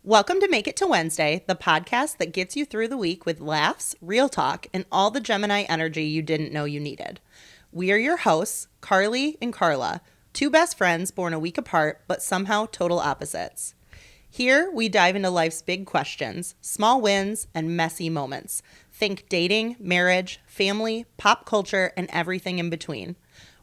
Welcome to Make It to Wednesday, the podcast that gets you through the week with laughs, real talk, and all the Gemini energy you didn't know you needed. We are your hosts, Carly and Karla, two best friends born a week apart, but somehow total opposites. Here, we dive into life's big questions, small wins, and messy moments. Think dating, marriage, family, pop culture, and everything in between.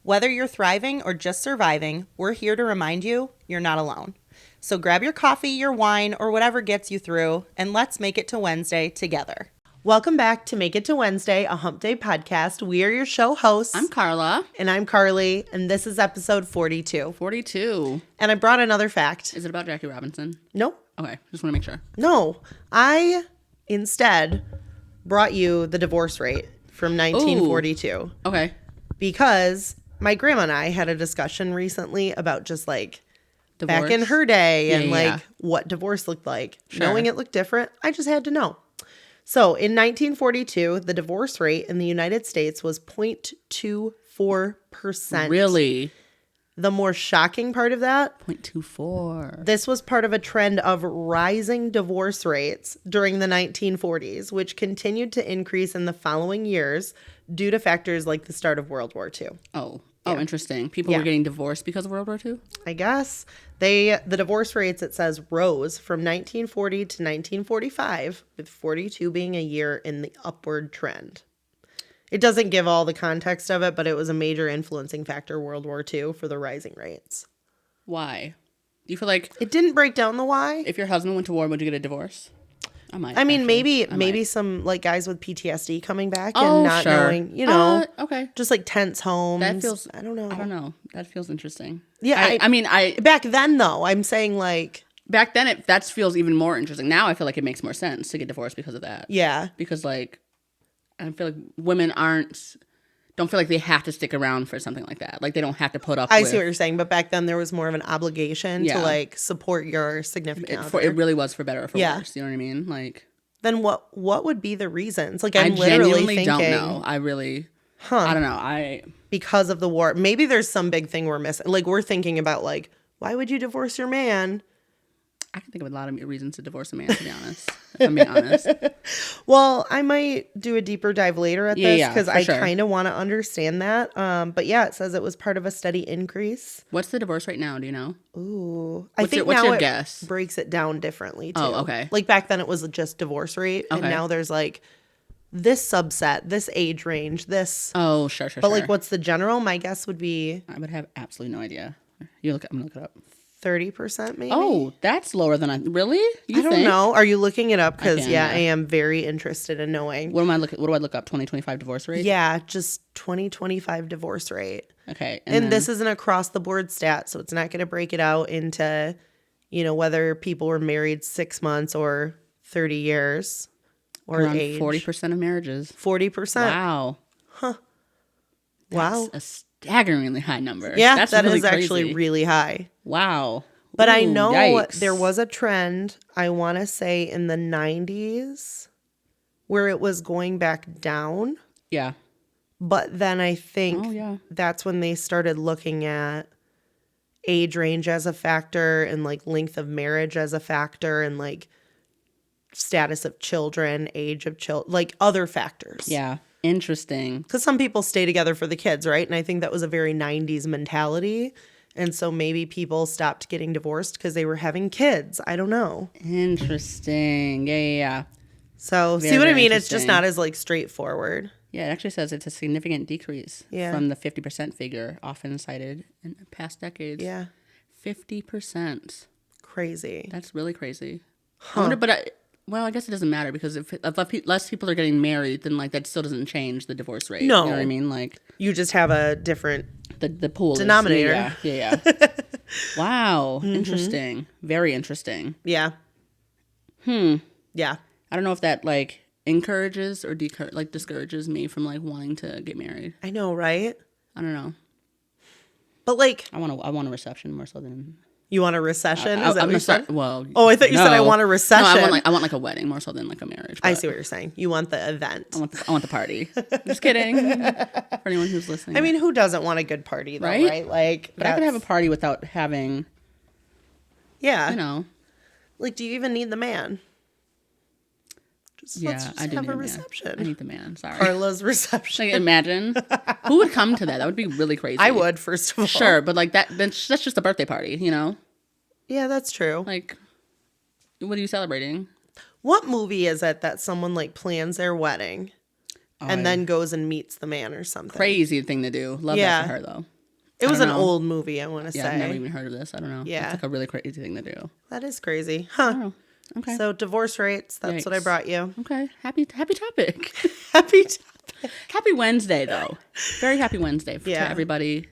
Whether you're thriving or just surviving, we're here to remind you you're not alone. So grab your coffee, your wine, or whatever gets you through, and let's make it to Wednesday together. Welcome back to Make It to Wednesday, a hump day podcast. We are your show hosts. I'm Carla. And I'm Carly, and this is episode 42. 42. And I brought another fact. Is it about Jackie Robinson? Nope. Okay, just want to make sure. No. I instead brought you the divorce rate from 1942. Ooh. Okay. Because my grandma and I had a discussion recently about just like Divorce? back in her day and Yeah. what divorce looked like. Sure. Knowing it looked different, I just had to know. So in 1942, the divorce rate in the United States was 0.24%. Really? The more shocking part of that, 0.24. this was part of a trend of rising divorce rates during the 1940s, which continued to increase in the following years due to factors like the start of World War II. Oh, Yeah. interesting. People Yeah. were getting divorced because of World War II? I guess the divorce rates, it says, rose from 1940 to 1945, with 42 being a year in the upward trend. It doesn't give all the context of it, but it was a major influencing factor, World War II, for the rising rates. Why? Do you feel like It didn't break down the why. if your husband went to war, would you get a divorce? I might. I mean, actually. maybe might. some like guys with PTSD coming back Oh, and not sure. knowing, Okay. just like tense homes. That feels, I don't know. That feels interesting. Yeah, I mean, back then though, I'm saying like, back then that feels even more interesting. Now I feel like it makes more sense to get divorced because of that. yeah. Because like I feel like women don't feel like they have to stick around for something like that. Like they don't have to put up I with, see what you're saying, but back then there was more of an obligation to Yeah. like support your significant other. it really was for better or for Yeah. worse. You know what I mean? Like Then what would be the reasons? Like I I'm literally genuinely thinking, don't know. I don't know. because of the war. Maybe there's some big thing we're missing. Like we're thinking about like, why would you divorce your man? I can think of a lot of reasons to divorce a man, to be honest. If I'm being honest. Well, I might do a deeper dive later at this Yeah, because for I sure. kind of want to understand that. But yeah, it says it was part of a steady increase. What's the divorce rate now? Do you know? Ooh, What's I think what's now your it guess? breaks it down differently too. Oh, okay. Like back then it was just divorce rate, and Okay. now there's like this subset, this age range, this. Oh, sure. But like, what's the general? My guess would be I would have absolutely no idea. I'm gonna look it up. 30%, maybe. Oh, that's lower than I really. You I don't think? know. Are you looking it up? Because can, yeah, yeah. I am very interested in knowing. What do I look up? 2025 divorce rate. Yeah, just 2025 divorce rate. Okay. And then, this is an across the board stat, so it's not going to break it out into, whether people were married 6 months or 30 years or around age. 40% of marriages. 40%. Wow. Wow. That's a staggeringly high number. Yeah, That's that really is actually crazy. really high. Wow. But I Ooh, know yikes. there was a trend, I want to say in the 90s, where it was going back down. Yeah. But then I think Oh, yeah. that's when they started looking at age range as a factor and like length of marriage as a factor and like status of children, age of children, like other factors. Yeah. Interesting. Because some people stay together for the kids, right? And I think that was a very 90s mentality. And so maybe people stopped getting divorced because they were having kids. I don't know. Interesting. Yeah. So Very, see what I very mean? It's just interesting. not as like straightforward. Yeah, it actually says it's a significant decrease Yeah. from the 50% figure often cited in past decades. Yeah. 50%. Crazy. That's really crazy. I wonder, but I guess it doesn't matter because if less people are getting married, then like that still doesn't change the divorce rate. No. You know what I mean? Like You just have a different the pool denominator. Yeah. Wow. Interesting. Very interesting. Yeah. Yeah. I don't know if that like encourages or discourages me from like wanting to get married. I know, right? I don't know. But like, I want a reception more so than you want a recession? I, Is that I'm what you gonna said? start. Well, Oh, I thought you said I want a recession. No, I want like a wedding more so than like a marriage. I but see what you're saying. You want the event. I want the party. Just kidding. For anyone who's listening. I mean, who doesn't want a good party, though, Right? right? Like, but I could have a party without having, yeah. you know. Like, do you even need the man? Let's just I do have need a a man. reception. I need the man. Sorry. Carla's reception. Like, imagine who would come to that. That would be really crazy. I would, first of all. Sure, but like that's just a birthday party, you know? Yeah, that's true. Like, what are you celebrating? What movie is it that someone like plans their wedding and then goes and meets the man or something? Crazy thing to do. Love that for her though. It was an old movie, I want to say. I've never even heard of this. I don't know. Yeah. It's like a really crazy thing to do. That is crazy. Huh. Oh, okay. So divorce rates, that's what I brought you. Okay. Happy topic. Happy topic. Happy Wednesday though. Very happy Wednesday to Yeah. everybody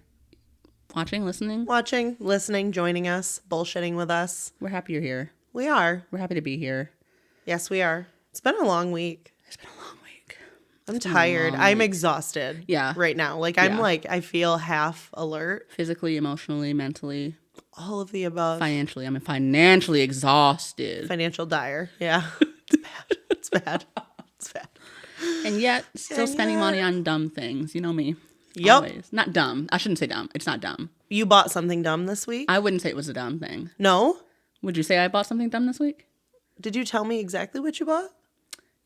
watching, listening. Watching, listening, joining us, bullshitting with us. We're happy you're here. We are. We're happy to be here. Yes, we are. It's been a long week. It's been a long week. I'm tired. I'm exhausted. Yeah. Right now. Like I'm like, I feel half alert. Physically, emotionally, mentally, All of the above. financially. I'm financially exhausted. Financial dire. Yeah. It's bad. It's bad. It's bad. And yet, still spending money on dumb things. You know me. Yep. Always. Not dumb. I shouldn't say dumb. It's not dumb. You bought something dumb this week? I wouldn't say it was a dumb thing. No? Would you say I bought something dumb this week? Did you tell me exactly what you bought?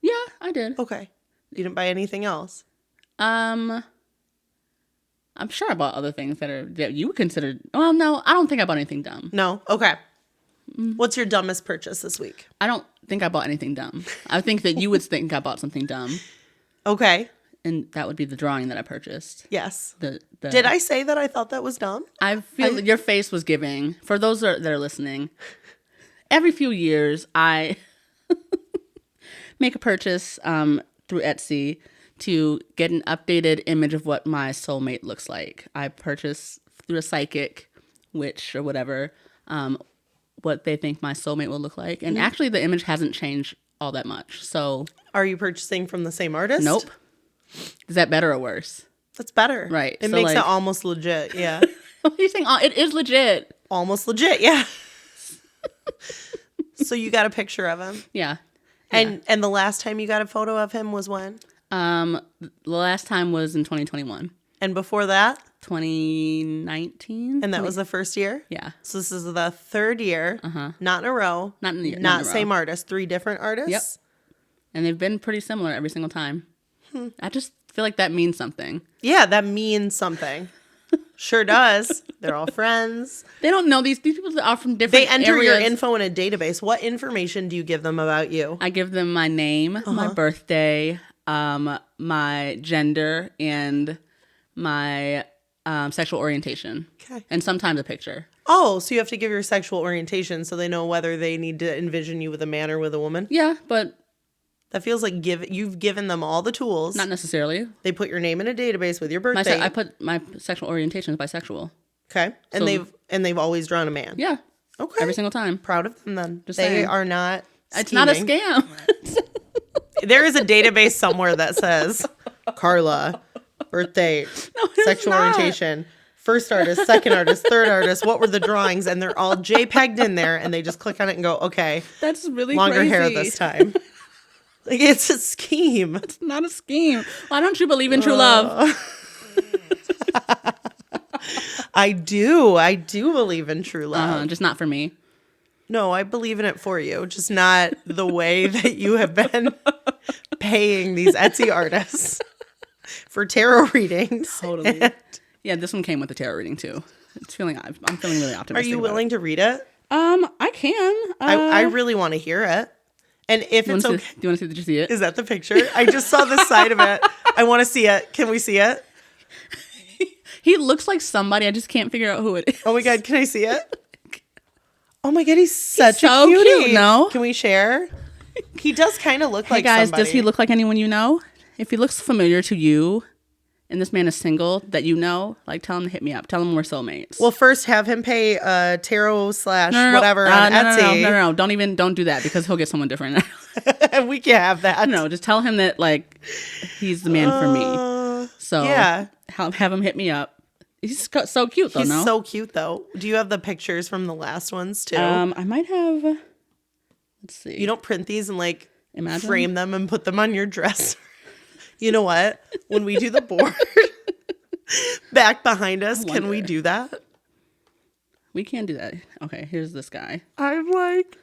Yeah, I did. Okay. You didn't buy anything else? I'm sure I bought other things that you would consider. Well, no, I don't think I bought anything dumb. No? Okay. What's your dumbest purchase this week? I don't think I bought anything dumb. I think that you would think I bought something dumb. Okay. And that would be the drawing that I purchased. Yes. The Did I say that I thought that was dumb? I feel that your face was giving. For those that are listening, every few years I make a purchase through Etsy to get an updated image of what my soulmate looks like. I purchase through a psychic, witch, or whatever, what they think my soulmate will look like. And actually the image hasn't changed all that much. So Are you purchasing from the same artist? nope. Is that better or worse? That's better. Right. It So, makes it like- almost legit. Yeah. What are you saying? Oh, it is legit. Almost legit. Yeah. So you got a picture of him. Yeah. And the last time you got a photo of him was when? The last time was in 2021. And before that? 2019. And that was the first year? Yeah. So this is the third year. Not in a row. Not in a year. Not in a row. same artist. 3 different artists? Yep. And they've been pretty similar every single time. I just feel like that means something. Yeah, that means something. Sure does. They're all friends. They don't know these people are from different They enter areas. your info in a database. What information do you give them about you? I give them my name, my birthday, my gender, and my sexual orientation. Okay. And sometimes a picture. Oh, so you have to give your sexual orientation so they know whether they need to envision you with a man or with a woman? Yeah, but That feels like you've given them all the tools. not necessarily. They put your name in a database with your birthday. I put my sexual orientation is bisexual. Okay. And So- they've always drawn a man. Yeah. Okay. Every single time. Proud of them then. Just they saying. are not It's not a scheming. scam. There is a database somewhere that says Carla, birthday, sexual orientation, first artist, second artist, third artist, what were the drawings? And they're all JPEG'd in there and they just click on it and go, okay, That's really longer crazy. hair this time. Like it's a scheme. It's not a scheme. Why don't you believe in true love? I do believe in true love. Just not for me. No, I believe in it for you, just not the way that you have been paying these Etsy artists for tarot readings. Totally. Yeah, this one came with a tarot reading too. I'm feeling really optimistic. Are you about willing to read it? I can. I really want to hear it. And if it's okay, Do you want to see? Did you see it? is that the picture? I just saw the side of it. I want to see it. Can we see it? He looks like somebody. I just can't figure out who it is. Oh my God, can I see it? Oh my God, he's such so a cutie. cute, no? Can we share? He does kind of look Hey like guys, somebody. does he look like anyone you know? If he looks familiar to you, and this man is single that you know, like tell him to hit me up. Tell him we're soulmates. Well, first have him pay tarot / whatever on Etsy. No. Don't do that because he'll get someone different. We can't have that. No, just tell him that like he's the man for me. So yeah. have him hit me up. He's so cute though. He's no, so cute though. Do you have the pictures from the last ones too? I might have. Let's see. You don't print these and like Imagine. frame them and put them on your dresser. You know what? When we do the board back behind us, can we wonder. do that? We can do that. Okay, here's this guy. I'm like,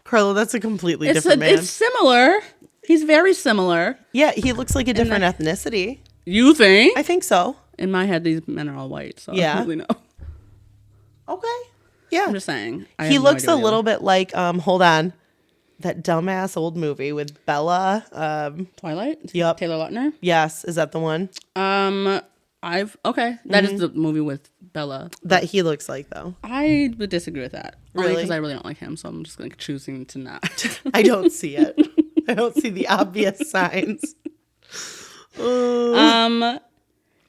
Carla, that's a completely different man. It's similar. He's very similar. Yeah, he looks like a different ethnicity. You think? I think so. In my head, these men are all white, so Yeah. I don't really know. Okay. Yeah. I'm just saying. He looks a little bit like, hold on, that dumbass old movie with Bella. Twilight? Yep. Taylor Lautner? Yes. Is that the one? That is the movie with Bella. That he looks like, though. I would disagree with that. Only Really? because I really don't like him, so I'm just like choosing to not. I don't see it. I don't see the obvious signs.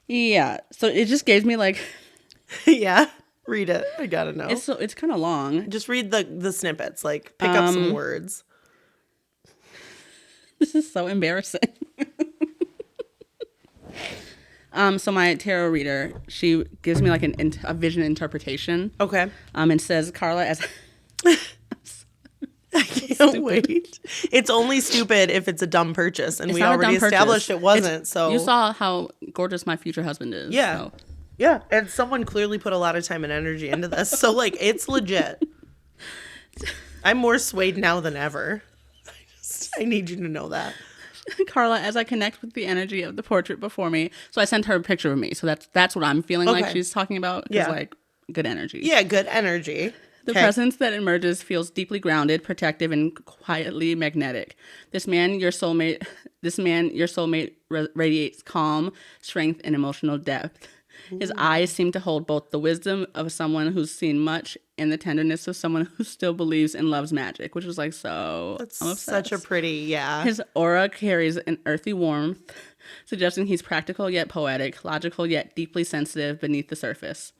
Yeah. So it just gave me like. Yeah. Read it. I gotta know. It's kind of long. Just read the snippets. Like, pick up some words. This is so embarrassing. So my tarot reader, she gives me like a vision interpretation. Okay. And says Carla as. I can't wait. It's only stupid if it's a dumb purchase, and we already established it wasn't. So you saw how gorgeous my future husband is. Yeah. So. Yeah, and someone clearly put a lot of time and energy into this. So, like, it's legit. I'm more swayed now than ever. I need you to know that. Carla, as I connect with the energy of the portrait before me. So I sent her a picture of me. So that's what I'm feeling like she's talking about. Yeah. Like, good energy. Yeah, good energy. The presence that emerges feels deeply grounded, protective, and quietly magnetic. This man, your soulmate, radiates calm, strength, and emotional depth. His eyes seem to hold both the wisdom of someone who's seen much and the tenderness of someone who still believes and loves magic, which is like so. That's I'm obsessed. Such a pretty, yeah. His aura carries an earthy warmth, suggesting he's practical yet poetic, logical yet deeply sensitive beneath the surface.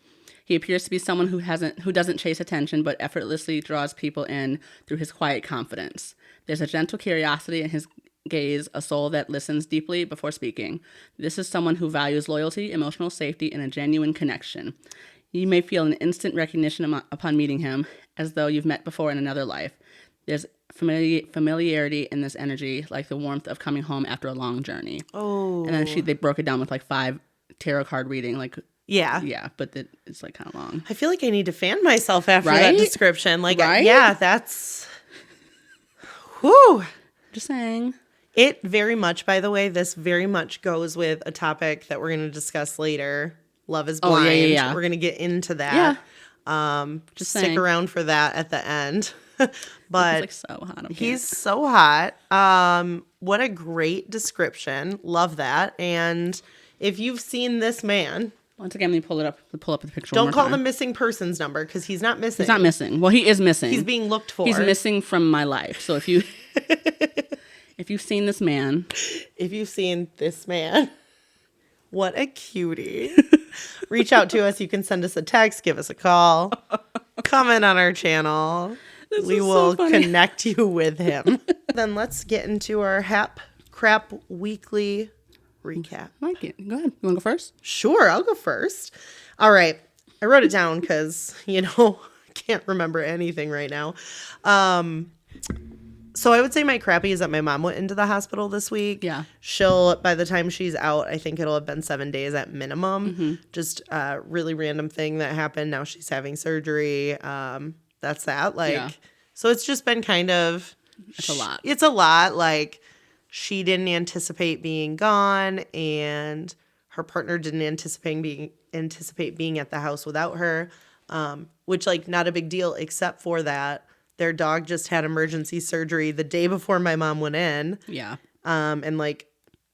He appears to be someone who doesn't chase attention, but effortlessly draws people in through his quiet confidence. There's a gentle curiosity in his gaze, a soul that listens deeply before speaking. This is someone who values loyalty, emotional safety, and a genuine connection. You may feel an instant recognition upon meeting him, as though you've met before in another life. There's familiarity in this energy, like the warmth of coming home after a long journey. Oh. And then they broke it down with like 5 tarot card reading, like. Yeah, but it's like kind of long. I feel like I need to fan myself after that description. Like, yeah, that's. Whew. Just saying. It very much, by the way, this very much goes with a topic that we're going to discuss later. Love is blind. Yeah. We're going to get into that. Yeah. Just stick around for that at the end. But he's like so hot. He's so hot. What a great description. Love that. And if you've seen this man. Once again, let me pull up the picture. Don't call the missing persons number because he's not missing. He's not missing. Well, he is missing. He's being looked for. He's missing from my life. So if you've seen this man. If you've seen this man, what a cutie. Reach out to us. You can send us a text, give us a call, comment on our channel. We will connect you with him. Then let's get into our crap weekly recap. I like it. Go ahead. You want to go first? Sure, I'll go first. All right. I wrote it down because, I can't remember anything right now. So I would say my crappy is that my mom went into the hospital this week. Yeah. By the time she's out, I think it'll have been 7 days at minimum. Mm-hmm. Just a really random thing that happened. Now she's having surgery. That's that. So it's just been kind of. It's a lot. It's a lot. Like, she didn't anticipate being gone, and her partner didn't anticipate being at the house without her. Which, not a big deal, except for that. Their dog just had emergency surgery the day before my mom went in. Yeah. And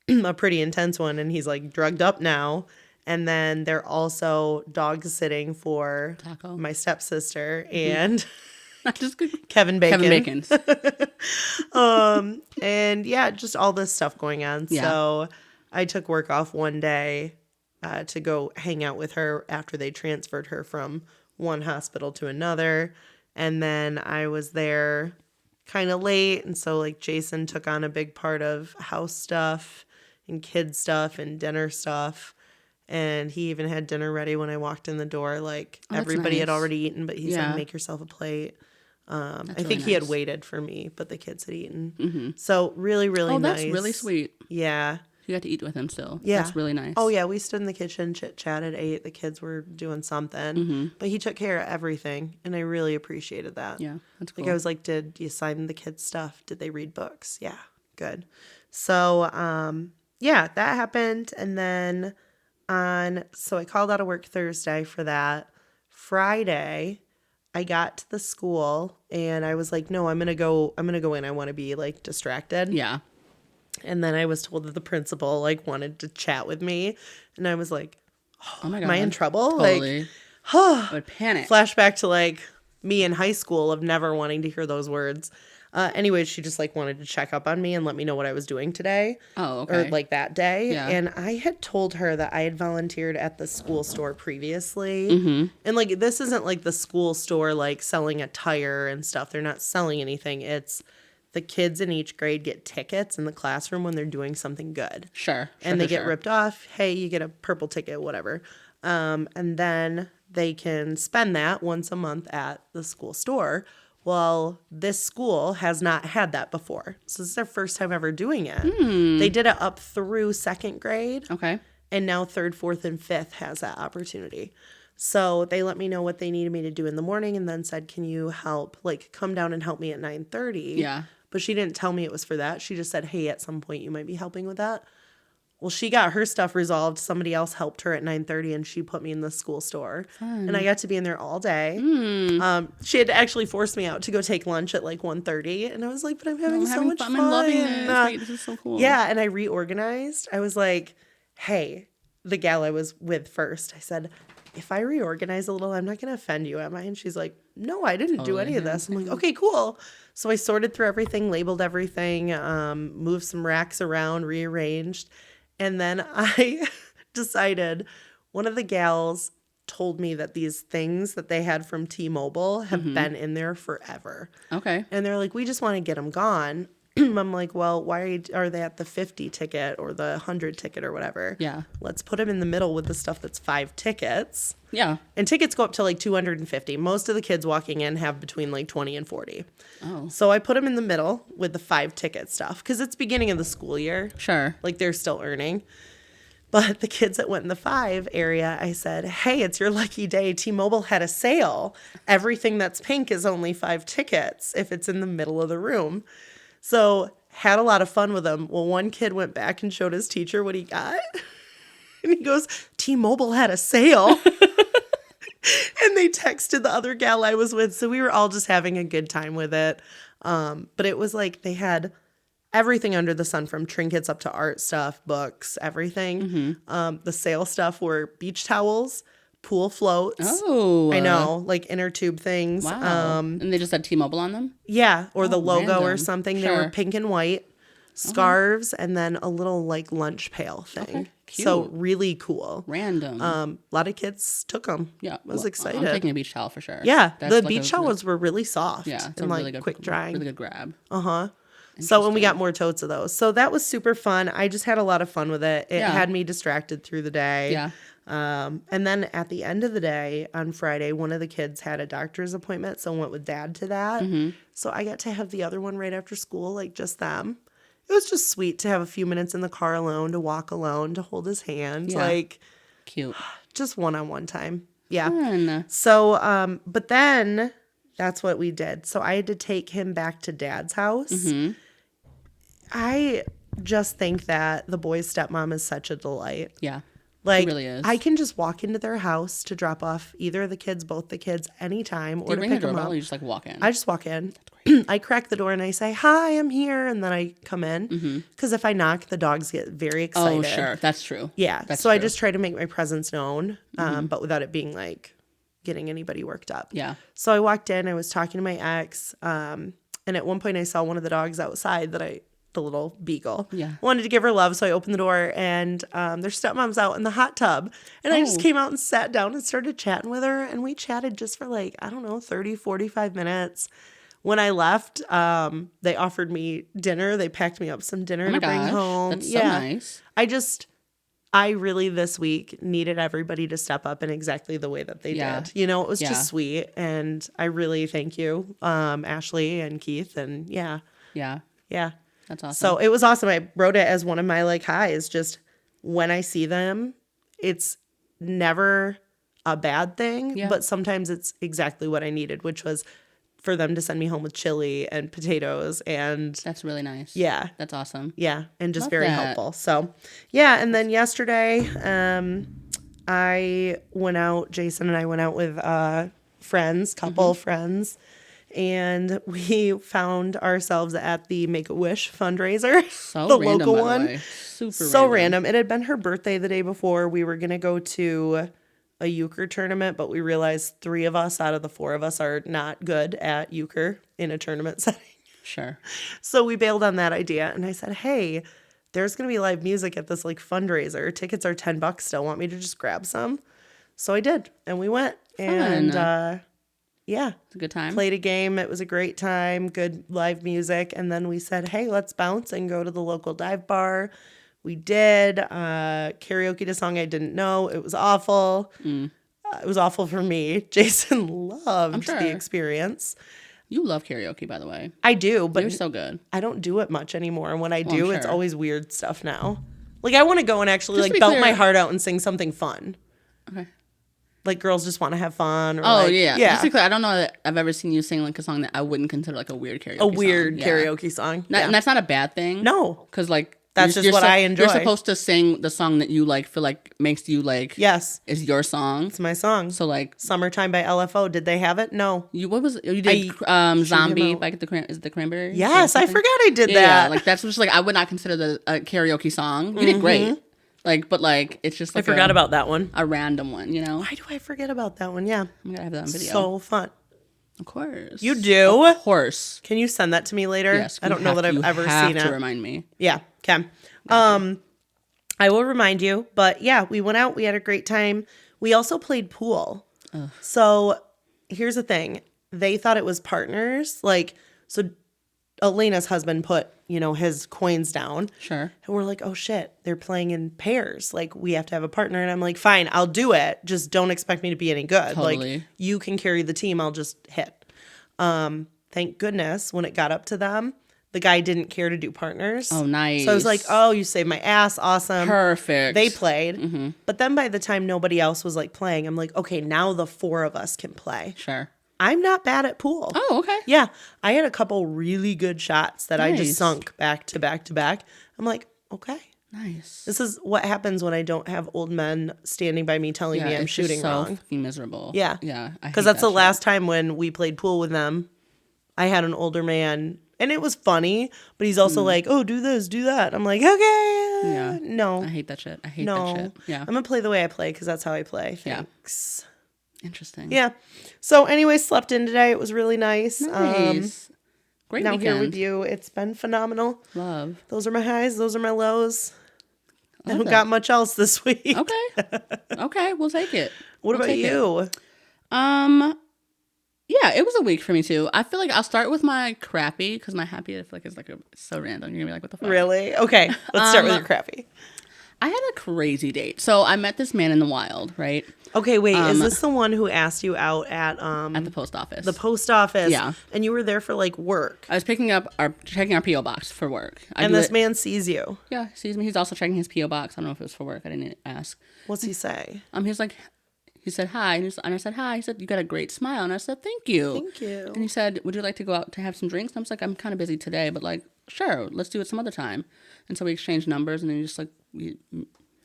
a pretty intense one. And he's drugged up now. And then they're also dog sitting for my stepsister and Kevin Bacon. And yeah, just all this stuff going on. Yeah. So I took work off one day to go hang out with her after they transferred her from one hospital to another. And then I was there kind of late. And so Jason took on a big part of house stuff and kid stuff and dinner stuff. And he even had dinner ready when I walked in the door. Everybody had already eaten, but he said, make yourself a plate. I think he had waited for me, but the kids had eaten. Mm-hmm. So really, really nice. Oh, that's really sweet. Yeah. You got to eat with him still. Yeah. That's really nice. Oh, yeah. We stood in the kitchen, chit-chatted, ate. The kids were doing something. But he took care of everything, and I really appreciated that. Yeah, that's cool. Like, I was like, did you sign the kids' stuff? Did they read books? Yeah, good. So, yeah, that happened. And then so I called out of work Thursday for that. Friday, I got to the school, and I was like, no, I'm going to go in. I want to be, like, distracted. Yeah. And then I was told that the principal, like, wanted to chat with me. And I was like, oh my God. Am I in trouble? Totally. Like, I would panic. Flashback to, like, me in high school of never wanting to hear those words. Anyways, she just, like, wanted to check up on me and let me know what I was doing today. Oh, okay. Or, like, that day. Yeah. And I had told her that I had volunteered at the school store previously. And, like, this isn't, like, the school store, like, selling a tire and stuff. They're not selling anything. It's the kids in each grade get tickets in the classroom when they're doing something good. Sure. And they get ripped off. Hey, you get a purple ticket, whatever. And then they can spend that once a month at the school store. Well, this school has not had that before. So this is their first time ever doing it. They did it up through second grade. Okay. And now third, fourth, and fifth has that opportunity. So they let me know what they needed me to do in the morning and then said, can you help, like, come down and help me at 9:30? Yeah. But she didn't tell me it was for that. She just said, hey, at some point you might be helping with that. Well, she got her stuff resolved. Somebody else helped her at 9:30, and she put me in the school store. Fun. And I got to be in there all day. She had to actually force me out to go take lunch at, like, 1:30. And I was like, but I'm having so much fun. I'm loving this. Wait, this is so cool. Yeah, and I reorganized. I was like, hey, the gal I was with first, I said, if I reorganize a little, I'm not going to offend you, am I? And she's like, no, I didn't do any of this. I'm like, okay, cool. So I sorted through everything, labeled everything, moved some racks around, rearranged. And then I decided, one of the gals told me that these things that they had from T-Mobile have been in there forever. Okay. And they're like, we just want to get them gone. I'm like, well, why are they at the 50 ticket or the 100 ticket or whatever? Yeah. Let's put them in the middle with the stuff that's 5 tickets. Yeah. And tickets go up to like 250. Most of the kids walking in have between like 20 and 40. Oh. So I put them in the middle with the 5 ticket stuff because it's beginning of the school year. Sure. Like they're still earning. But the kids that went in the 5 area, I said, hey, it's your lucky day. T-Mobile had a sale. Everything that's pink is only 5 tickets if it's in the middle of the room. So had a lot of fun with them. Well, one kid went back and showed his teacher what he got. And he goes, T-Mobile had a sale. And they texted the other gal I was with. So we were all just having a good time with it. But it was like they had everything under the sun, from trinkets up to art stuff, books, everything. The sale stuff were beach towels, pool floats. Oh. I know, like inner tube things. Wow. And they just had T-Mobile on them? Yeah, or the logo random. or something. They Sure. were pink and white. Scarves, and then a little like lunch pail thing. Okay, cute. So really cool. Random. A lot of kids took them. Yeah. I was excited. I'm taking a beach towel for sure. Yeah, That's the like beach towels were really soft. Yeah. It's and a like really good, quick drying. Really good grab. So, and we got more totes of those. So that was super fun. I just had a lot of fun with it. It Yeah. had me distracted through the day. Yeah. And then at the end of the day on Friday, one of the kids had a doctor's appointment, so went with dad to that. So I got to have the other one right after school, like just them. It was just sweet to have a few minutes in the car alone, to walk alone, to hold his hand, Yeah. like Cute. just one-on-one time. Yeah. Fun. So, but then that's what we did. So I had to take him back to dad's house. I just think that the boy's stepmom is such a delight. Yeah. Like, really is. I can just walk into their house to drop off either of the kids, both the kids, anytime, Do or you to ring the pick them doorbell up. or you just like walk in? I just walk in. I crack the door and I say, hi, I'm here. And then I come in. Because if I knock, the dogs get very excited. Oh, sure. That's true. Yeah. That's so I true. just try to make my presence known, but without it being like getting anybody worked up. Yeah. So I walked in, I was talking to my ex, and at one point I saw one of the dogs outside the little beagle. Yeah. Wanted to give her love, so I opened the door, and their stepmom's out in the hot tub. And I just came out and sat down and started chatting with her, and we chatted just for like, I don't know, 30, 45 minutes. When I left, they offered me dinner. They packed me up some dinner to bring home. That's so nice. I really this week needed everybody to step up in exactly the way that they did. You know, it was just sweet. And I really thank you, Ashley and Keith. And yeah. That's awesome. So it was awesome. I wrote it as one of my like highs. Just when I see them, it's never a bad thing, but sometimes it's exactly what I needed, which was for them to send me home with chili and potatoes. And that's really nice. Yeah. That's awesome. Yeah. And just Love very that. helpful. So yeah. And then yesterday, I went out, Jason and I went out with friends, couple friends, and we found ourselves at the Make-A-Wish fundraiser, So the random, local by the one. way. Super So random. It had been her birthday the day before. We were going to go to a euchre tournament, but we realized 3 of us out of the 4 of us are not good at euchre in a tournament setting. Sure. So we bailed on that idea, and I said, hey, there's going to be live music at this like fundraiser. Tickets are $10 still. Want me to just grab some? So I did, and we went. Fun. And yeah. It's a good time. Played a game. It was a great time. Good live music. And then we said, hey, let's bounce and go to the local dive bar. We did. Karaoke to a song I didn't know. It was awful. It was awful for me. Jason loved the experience. You love karaoke, by the way. I do, but you're so good. I don't do it much anymore. And when I do, sure. it's always weird stuff now. Like, I want to go and actually Just to like be belt clear- my heart out and sing something fun. Okay. Like, girls just want to have fun. Or Oh, like, yeah. Just to be clear, I don't know that I've ever seen you sing like a song that I wouldn't consider like a weird karaoke A weird song. Yeah. karaoke song. Not- And that's not a bad thing. No. Because like That's just what I enjoy. You're supposed to sing the song that you like feel like makes you like Yes. is your song. It's my song. So like Summertime by LFO. Did they have it? No. you did Zombie by the Cranberries? Yes, I forgot I did Yeah, that. like that's just like I would not consider the a karaoke song. You did great. Like, but like it's just like I forgot about that one. a random one, you know? Why do I forget about that one? Yeah. I'm gonna have that on video. So fun. Of course. You do? Of course. Can you send that to me later? Yes. I don't know that I've ever seen to it. remind me. Yeah. Okay. I will remind you, but yeah, we went out, we had a great time. We also played pool. So here's the thing. They thought it was partners. Like, so Elena's husband put, his coins down. Sure. And we're like, oh shit, they're playing in pairs. Like, we have to have a partner. And I'm like, fine, I'll do it. Just don't expect me to be any good. Totally. Like, you can carry the team. I'll just hit. Thank goodness when it got up to them, the guy didn't care to do partners. Oh, nice. So I was like, oh, you saved my ass. Awesome. Perfect. They played. But then by the time nobody else was like playing, I'm like, okay, now the 4 of us can play. Sure. I'm not bad at pool. Oh, okay. Yeah. I had a couple really good shots that I just Nice. sunk back to back to back. I'm like, okay. Nice. This is what happens when I don't have old men standing by me telling me I'm it's just shooting so wrong. fucking miserable. Yeah. Yeah. Because that's the last time when we played pool with them. I had an older man, and it was funny, but he's also like, oh, do this, do that. I'm like, okay. Yeah. No. I hate that shit. I hate No. that shit. Yeah. I'm going to play the way I play because that's how I play. Yeah. Thanks. Interesting. Yeah. So anyway, slept in today. It was really nice. Nice. Great Now weekend. here with you. It's been phenomenal. Love. Those are my highs. Those are my lows. I love don't that. got much else this week. Okay. Okay. We'll take it. What We'll about take it. you? Yeah, it was a week for me too. I feel like I'll start with my crappy because my happy I feel like is like it's so random. You're gonna be like, what the fuck? Really? Okay. Let's start with your crappy. I had a crazy date. So I met this man in the wild, right? Okay, wait. Is this the one who asked you out at At the post office. the post office? Yeah. And you were there for like work. I was checking our PO box for work. And this man sees you. Yeah, sees me. He's also checking his PO box. I don't know if it was for work. I didn't ask. What's he say? He said hi, and I said hi. He said you got a great smile, and I said thank you. Thank you. And he said, would you like to go out to have some drinks? And I was like, I'm kind of busy today, but like, sure, let's do it some other time. And so we exchanged numbers, and then we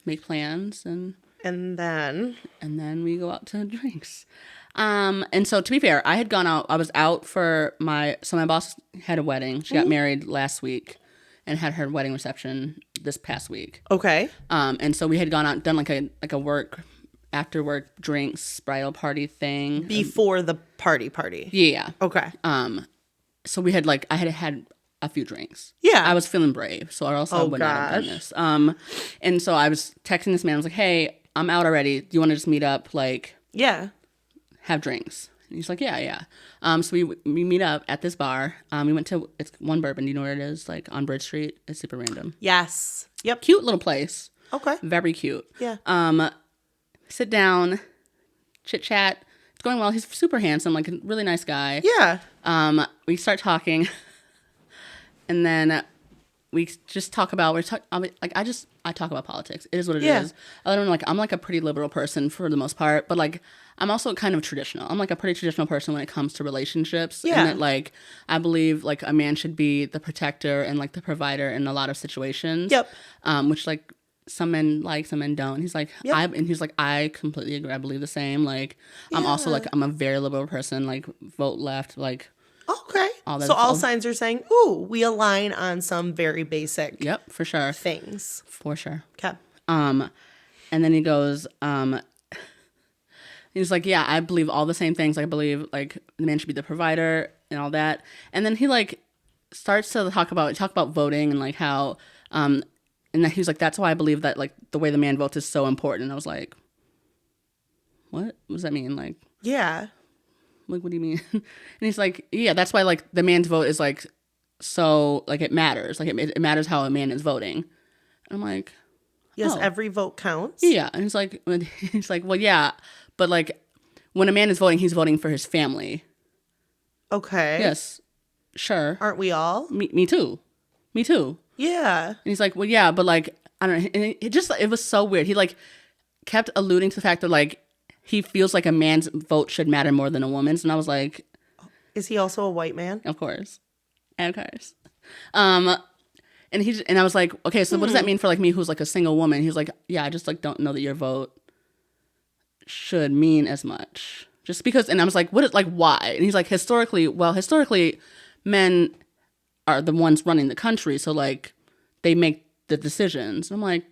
make plans, and then we go out to drinks. And so to be fair, I had gone out. I was out for my boss had a wedding. She got married last week, and had her wedding reception this past week. okay. And so we had gone out, done like a work. After work drinks, bridal party thing. Before the party. Yeah. Okay. So we had I had a few drinks. Yeah. I was feeling brave, so I would not have done this. And so I was texting this man. I was like, "Hey, I'm out already. Do you want to just meet up? Yeah. Have drinks?" And he's like, "Yeah." So we meet up at this bar. We went to it's One Bourbon. Do you know where it is? Like on Bridge Street. It's super random. Yes. Yep. Cute little place. Okay. Very cute. Yeah. Sit down, chit chat. It's going well. He's super handsome, like a really nice guy. Yeah. We start talking, and then we just talk about I talk about politics. It is what it Yeah. is. I don't know, like I'm like a pretty liberal person for the most part, but like I'm also kind of traditional. I'm like a pretty traditional person when it comes to relationships. Yeah. And that like I believe like a man should be the protector and like the provider in a lot of situations. Yep. Which like some men like, some men don't. He's like, Yep. I completely agree. I believe the same. Like, I'm also like, I'm a very liberal person. Like, vote left. Like, Okay. So all signs are saying, ooh, we align on some very basic yep, for sure. things. For sure. Okay. And then he goes, he's like, yeah, I believe all the same things. I believe like the man should be the provider and all that. And then he like starts to talk about voting and like how, and then he's like, that's why I believe that like the way the man votes is so important. And I was like, what does that mean? Like, Yeah. what do you mean? And he's like, yeah, that's why like the man's vote is like, so like it matters. Like it matters how a man is voting. And I'm like, Yes, oh. every vote counts. Yeah. And he's like, well, yeah, but like when a man is voting, he's voting for his family. Okay. Yes. Sure. Aren't we all? Me too. Me too. Yeah. And he's like, well, yeah, but like, I don't know. And it was so weird. He like kept alluding to the fact that like he feels like a man's vote should matter more than a woman's. And I was like, Is he also a white man? of course. Of course. And I was like, okay, so what does that mean for like me who's like a single woman? He's like, yeah, I just like don't know that your vote should mean as much. Just because, and I was like, why? And he's like, historically, men are the ones running the country, so like they make the decisions. And I'm like,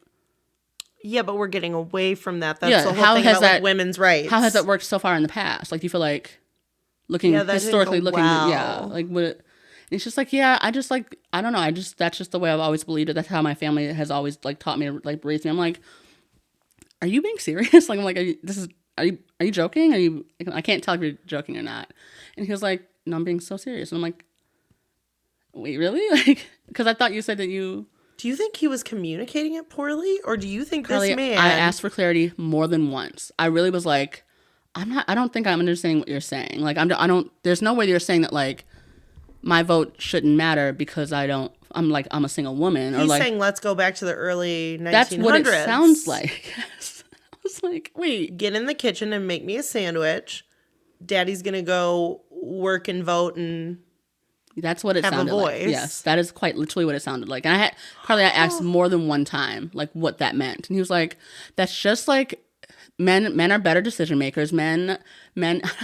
yeah, but we're getting away from that. That's the whole how thing has about that, like, women's rights. How has that worked so far in the past? Like, do you feel like historically looking, like would it? And it's just like, yeah, I just like, I don't know, that's just the way I've always believed it. That's how my family has always like taught me, like raised me. I'm like, are you being serious? Like, I'm like, are you joking? I can't tell if you're joking or not. And he was like, no, I'm being so serious. And I'm like, wait, really? Like, because I thought you said that you. Do you think he was communicating it poorly, or do you think Carly, this man? I asked for clarity more than once. I really was like, I don't think I'm understanding what you're saying. Like, there's no way you're saying that like my vote shouldn't matter because I'm a single woman. He's or like, saying, let's go back to the early 1900s. That's what it sounds like. I was like, wait. Get in the kitchen and make me a sandwich. Daddy's going to go work and vote and that's what it have sounded a voice. Like. Yes, that is quite literally what it sounded like. And I asked more than one time, like what that meant. And he was like, that's just like men are better decision makers. Men.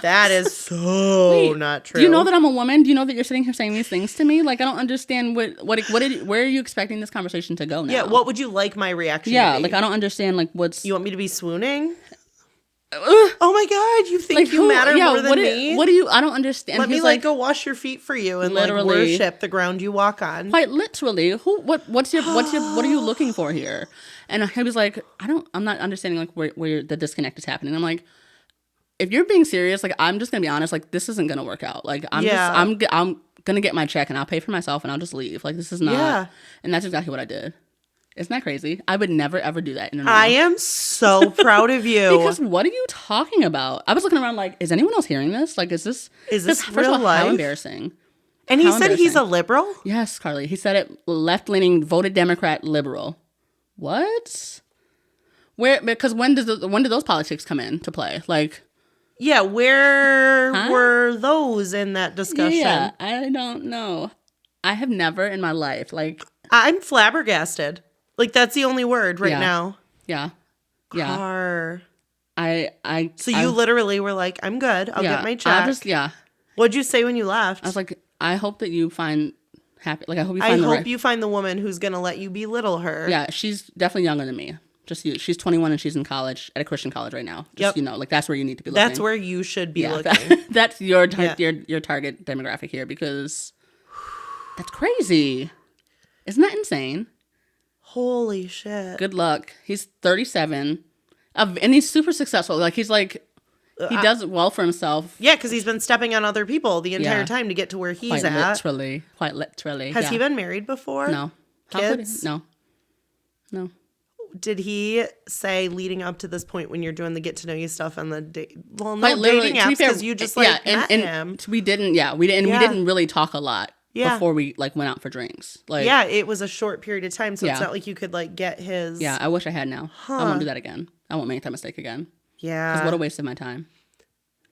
That is so not true. Do you know that I'm a woman? Do you know that you're sitting here saying these things to me? Like, I don't understand where are you expecting this conversation to go now? Yeah, what would you like my reaction to be? Like I don't understand like what's. You want me to be swooning? Oh my God, you think like, you matter more than me? What do you, I don't understand. Let me like go wash your feet for you and like worship the ground you walk on. Quite literally. What are you looking for here? And he was like, I'm not understanding like where the disconnect is happening. I'm like, if you're being serious, like I'm just gonna be honest, like this isn't gonna work out. Like I'm gonna get my check and I'll pay for myself and I'll just leave. Like this is not. Yeah. And that's exactly what I did. Isn't that crazy? I would never, ever do that. I am so proud of you. Because what are you talking about? I was looking around like, is anyone else hearing this? Like, is this real life? How embarrassing. And he said he's a liberal? Yes, Carly. He said it left-leaning, voted Democrat, liberal. What? Because when did those politics come into play? Like, yeah, where were those in that discussion? Yeah, I don't know. I have never in my life, like... I'm flabbergasted. Like, that's the only word right now. Yeah. Car. So you literally were like, I'm good. I'll get my check. What'd you say when you left? I was like, I hope that you find happy. Like, I hope you find the woman who's going to let you belittle her. Yeah, she's definitely younger than me. Just you. She's 21 and she's in college, at a Christian college right now. Just, like that's where you need to be looking. That's where you should be looking. That's your target demographic here because that's crazy. Isn't that insane? Holy shit. Good luck. He's 37 and he's super successful. Like he's like, he does well for himself. Yeah, because he's been stepping on other people the entire time to get to where he's at. Quite literally. Has he been married before? No. Kids? No. Did he say leading up to this point when you're doing the get to know you stuff on the dating apps because you just met him? We didn't really talk a lot before we like went out for drinks. Like, yeah, it was a short period of time, so Yeah. it's not like you could like get his. yeah, I wish I had now. I won't do that again. I won't make that mistake again. Yeah. Because what a waste of my time.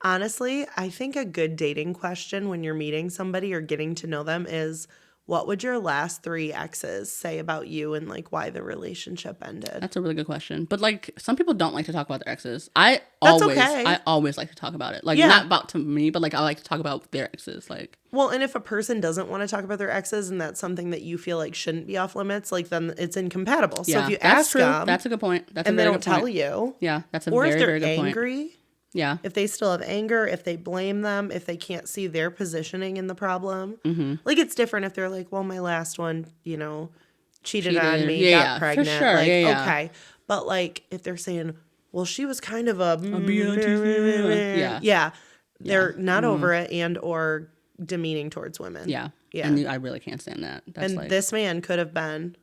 Honestly, I think a good dating question when you're meeting somebody or getting to know them is, what would your last 3 exes say about you and like why the relationship ended? That's a really good question. But like some people don't like to talk about their exes. That's okay. I always like to talk about it. Like Yeah. not about to me, but like I like to talk about their exes. Like, Well, and if a person doesn't want to talk about their exes and that's something that you feel like shouldn't be off limits, like then it's incompatible. So yeah, if you that's ask true. them That's a good point. That's and a they very don't good point. tell you, Yeah, that's a or very, if they're very good point. angry, Yeah. if they still have anger, if they blame them, if they can't see their positioning in the problem, like it's different if they're like, well, my last one, you know, cheated on me, Yeah, got yeah, for pregnant, sure. like Yeah. okay, but like if they're saying, well, she was kind of a Yeah. yeah, they're not over it and or demeaning towards women. Yeah. Yeah. And I really can't stand that. That's And like this man could have been.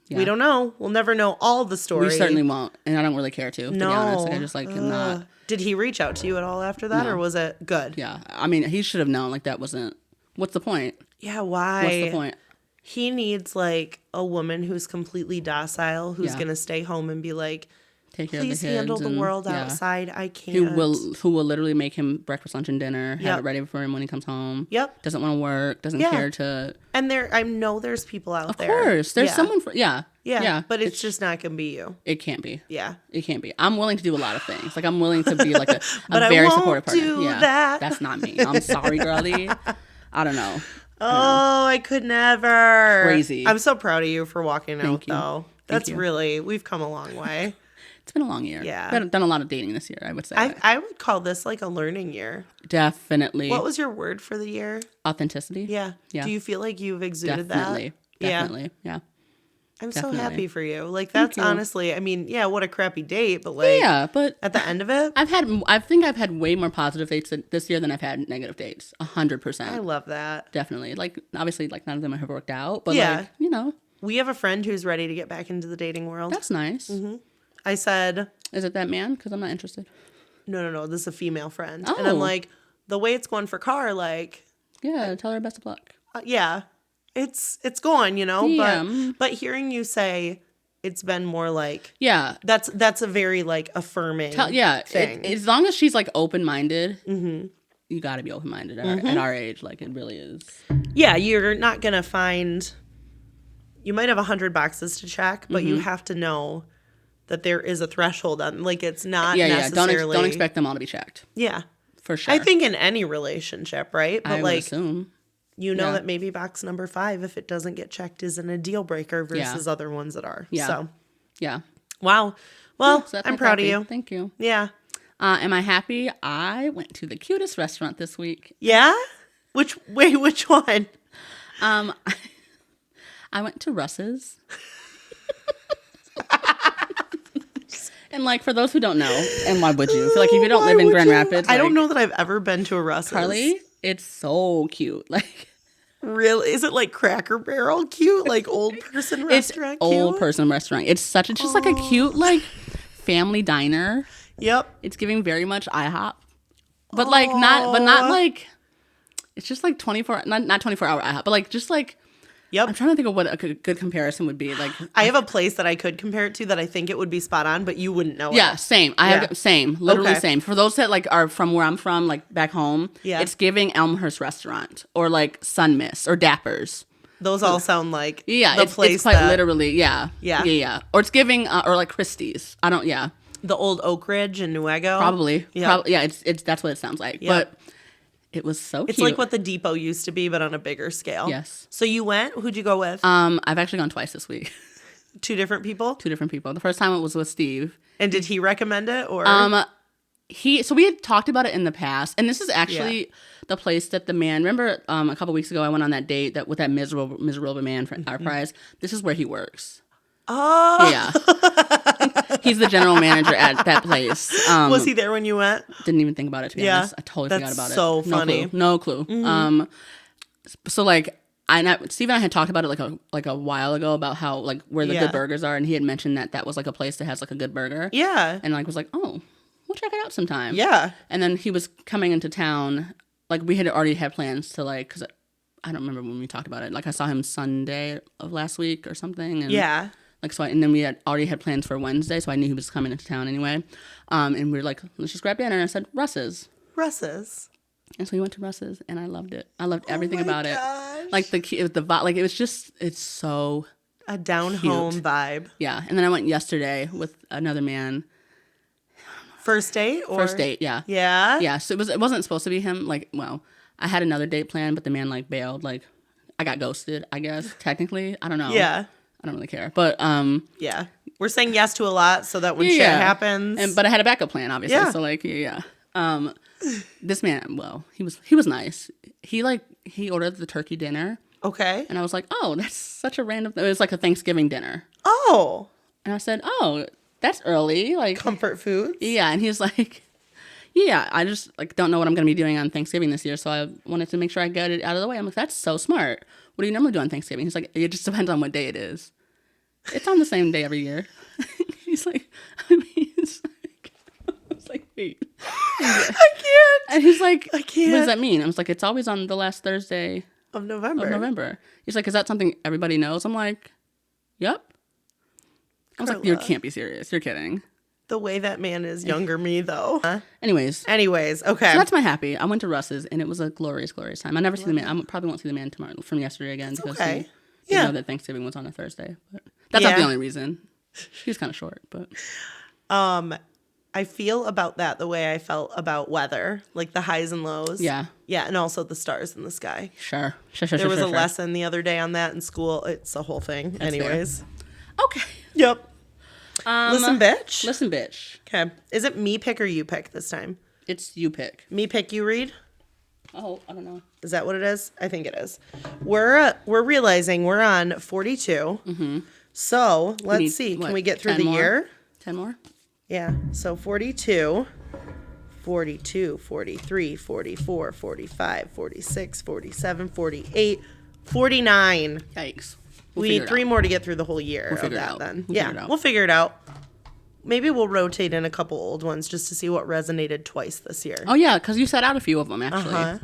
Yeah. We don't know. We'll never know all the story. we certainly won't. And I don't really care to be honest. Like, I just like am not. Did he reach out to you at all after that, No. or was it good? Yeah. I mean, he should have known like that wasn't. What's the point? Yeah, why? What's the point? He needs like a woman who's completely docile, who's Yeah. gonna stay home and be like, Take care of the please kids handle the and- world yeah. outside. I can't. Who will literally make him breakfast, lunch, and dinner, have Yep. it ready for him when he comes home. Yep. Doesn't want to work, doesn't Yeah. care to. And I know there's people out Of there. course, there's Yeah. someone for Yeah. yeah. But it's just not gonna be you. It can't be. Yeah. It can't be. I'm willing to do a lot of things. Like I'm willing to be like a But I very won't supportive partner. do Yeah, that. that's not me. I'm sorry, girlie. I don't know. Oh, I could never. Crazy. I'm so proud of you for walking out, Thank you. though. Thank That's you. really, we've come a long way. It's been a long year. Yeah. I've done a lot of dating this year, I would say. I would call this like a learning year. Definitely. What was your word for the year? Authenticity? Yeah. Yeah. Do you feel like you've exuded Definitely. that? Yeah. Definitely. Yeah. I'm so Definitely. happy for you. Like, that's you. honestly, I mean, yeah, what a crappy date, but like, Yeah, but at the end of it, I think I've had way more positive dates this year than I've had negative dates. 100%. I love that. Definitely. Like, obviously, like, none of them have worked out, but Yeah. like, you know, We have a friend who's ready to get back into the dating world. that's nice. I said, Is it that man? Because I'm not interested. no, this is a female friend. Oh. And I'm like, the way it's going for Car, like, Yeah, tell her best of luck. yeah, it's going, you know, Yeah. but hearing you say it's been more like, Yeah. that's a very like affirming thing. As long as she's like open-minded, you got to be open-minded at our age. Like, it really is. Yeah, you're not going to find, you might have 100 boxes to check, but you have to know that there is a threshold on, like, it's not Yeah. necessarily. Don't expect them all to be checked. Yeah. For sure. I think in any relationship, right? But I would like, assume. you know yeah. that maybe box number 5, if it doesn't get checked, isn't a deal breaker versus other ones that are. Yeah. So, Yeah. wow. Well, So that's I'm my proud happy. of you. Thank you. Yeah. Am I happy? I went to the cutest restaurant this week. Yeah? Which one? I went to Russ's. And like, for those who don't know, and why would you? Like, if you don't live in Grand Rapids, I don't like, know that I've ever been to a Russ's. Carly, it's so cute. Like, Really? Is it like Cracker Barrel cute? Like old person restaurant it's cute? old person restaurant. It's just like a cute, like, family diner. Yep. It's giving very much IHOP. But like, not like, it's just like 24, not 24-hour IHOP, but like, just like, Yep. I'm trying to think of what a good comparison would be. Like, I have a place that I could compare it to that I think it would be spot on, but you wouldn't know yeah, it. same. I have same, literally Okay. same. For those that like are from where I'm from, like back home, Yeah. it's giving Elmhurst Restaurant or like Sun Miss or Dappers. Those all sound like Yeah, the it's place quite that, literally, yeah. Yeah. Or it's giving, or like Christie's. I don't, yeah, the old Oak Ridge in Newego. probably, Yeah. yeah. It's that's what it sounds like. Yeah. But it was so It's cute. like what the Depot used to be, but on a bigger scale. Yes. So you went? Who'd you go with? I've actually gone twice this week. 2 different people? 2 different people. The first time it was with Steve. And did he recommend it or? So we had talked about it in the past, and this is actually the place that the man. Remember, a couple weeks ago, I went on that date with that miserable man for our prize. This is where he works. Oh. Yeah, he's the general manager at that place. Was he there when you went? Didn't even think about it, to be Yeah. honest. I totally That's forgot about it. so funny. No clue. So like, Steve and I had talked about it like a while ago about how like where the good burgers are, and he had mentioned that was like a place that has like a good burger. Yeah. And like was like, oh, we'll check it out sometime. Yeah. And then he was coming into town. Like we had already had plans to like, because I don't remember when we talked about it. Like I saw him Sunday of last week or something. And Yeah. Like so, and then we had already had plans for Wednesday, so I knew he was coming into town anyway. And we were like, let's just grab dinner. And I said Russ's. Russ's. And so we went to Russ's, and I loved it. I loved everything about gosh. it. Like like it was just, it's so a down cute. home vibe. Yeah. And then I went yesterday with another man. First date? First date, yeah. Yeah? Yeah. So it wasn't supposed to be him. Like, well, I had another date planned, but the man like bailed. Like, I got ghosted, I guess, technically. I don't know. Yeah. I don't really care. But yeah. We're saying yes to a lot so that when shit happens. But I had a backup plan, obviously. Yeah. So like, this man, well, he was nice. He ordered the turkey dinner. Okay. And I was like, oh, that's such a random thing. It was like a Thanksgiving dinner. Oh. And I said, oh, that's early. Like comfort foods. Yeah. And he was like, yeah, I just like don't know what I'm going to be doing on Thanksgiving this year. So I wanted to make sure I get it out of the way. I'm like, that's so smart. What do you normally do on Thanksgiving? He's like, it just depends on what day it is. It's on the same day every year. He's like, I was like, wait. I can't. And he's like, I can't. What does that mean? I was like, it's always on the last Thursday of November. He's like, is that something everybody knows? I'm like, yep. I was like, you can't be serious. You're kidding. The way that man is younger me, though. Anyways, okay. So that's my happy. I went to Russ's, and it was a glorious, glorious time. I never see the man. I probably won't see the man tomorrow from yesterday again because he didn't know that Thanksgiving was on a Thursday. But that's not the only reason. He was kind of short, but. I feel about that the way I felt about weather, like the highs and lows. Yeah. Yeah, and also the stars in the sky. Sure. There was a lesson the other day on that in school. It's a whole thing. That's anyways. Fair. Okay. Yep. Listen, bitch. Listen, bitch. Okay. Is it me pick or you pick this time? It's you pick. Me pick, you read? Oh, I don't know. Is that what it is? I think it is. We're realizing we're on 42. Mm-hmm. So let's see. Can we get through the year? 10 more? Yeah. So 42, 42, 43, 44, 45, 46, 47, 48, 49. Yikes. We need 3 more to get through the whole year of that then. We'll figure it out. Maybe we'll rotate in a couple old ones just to see what resonated twice this year. Oh, yeah, because you set out a few of them, actually.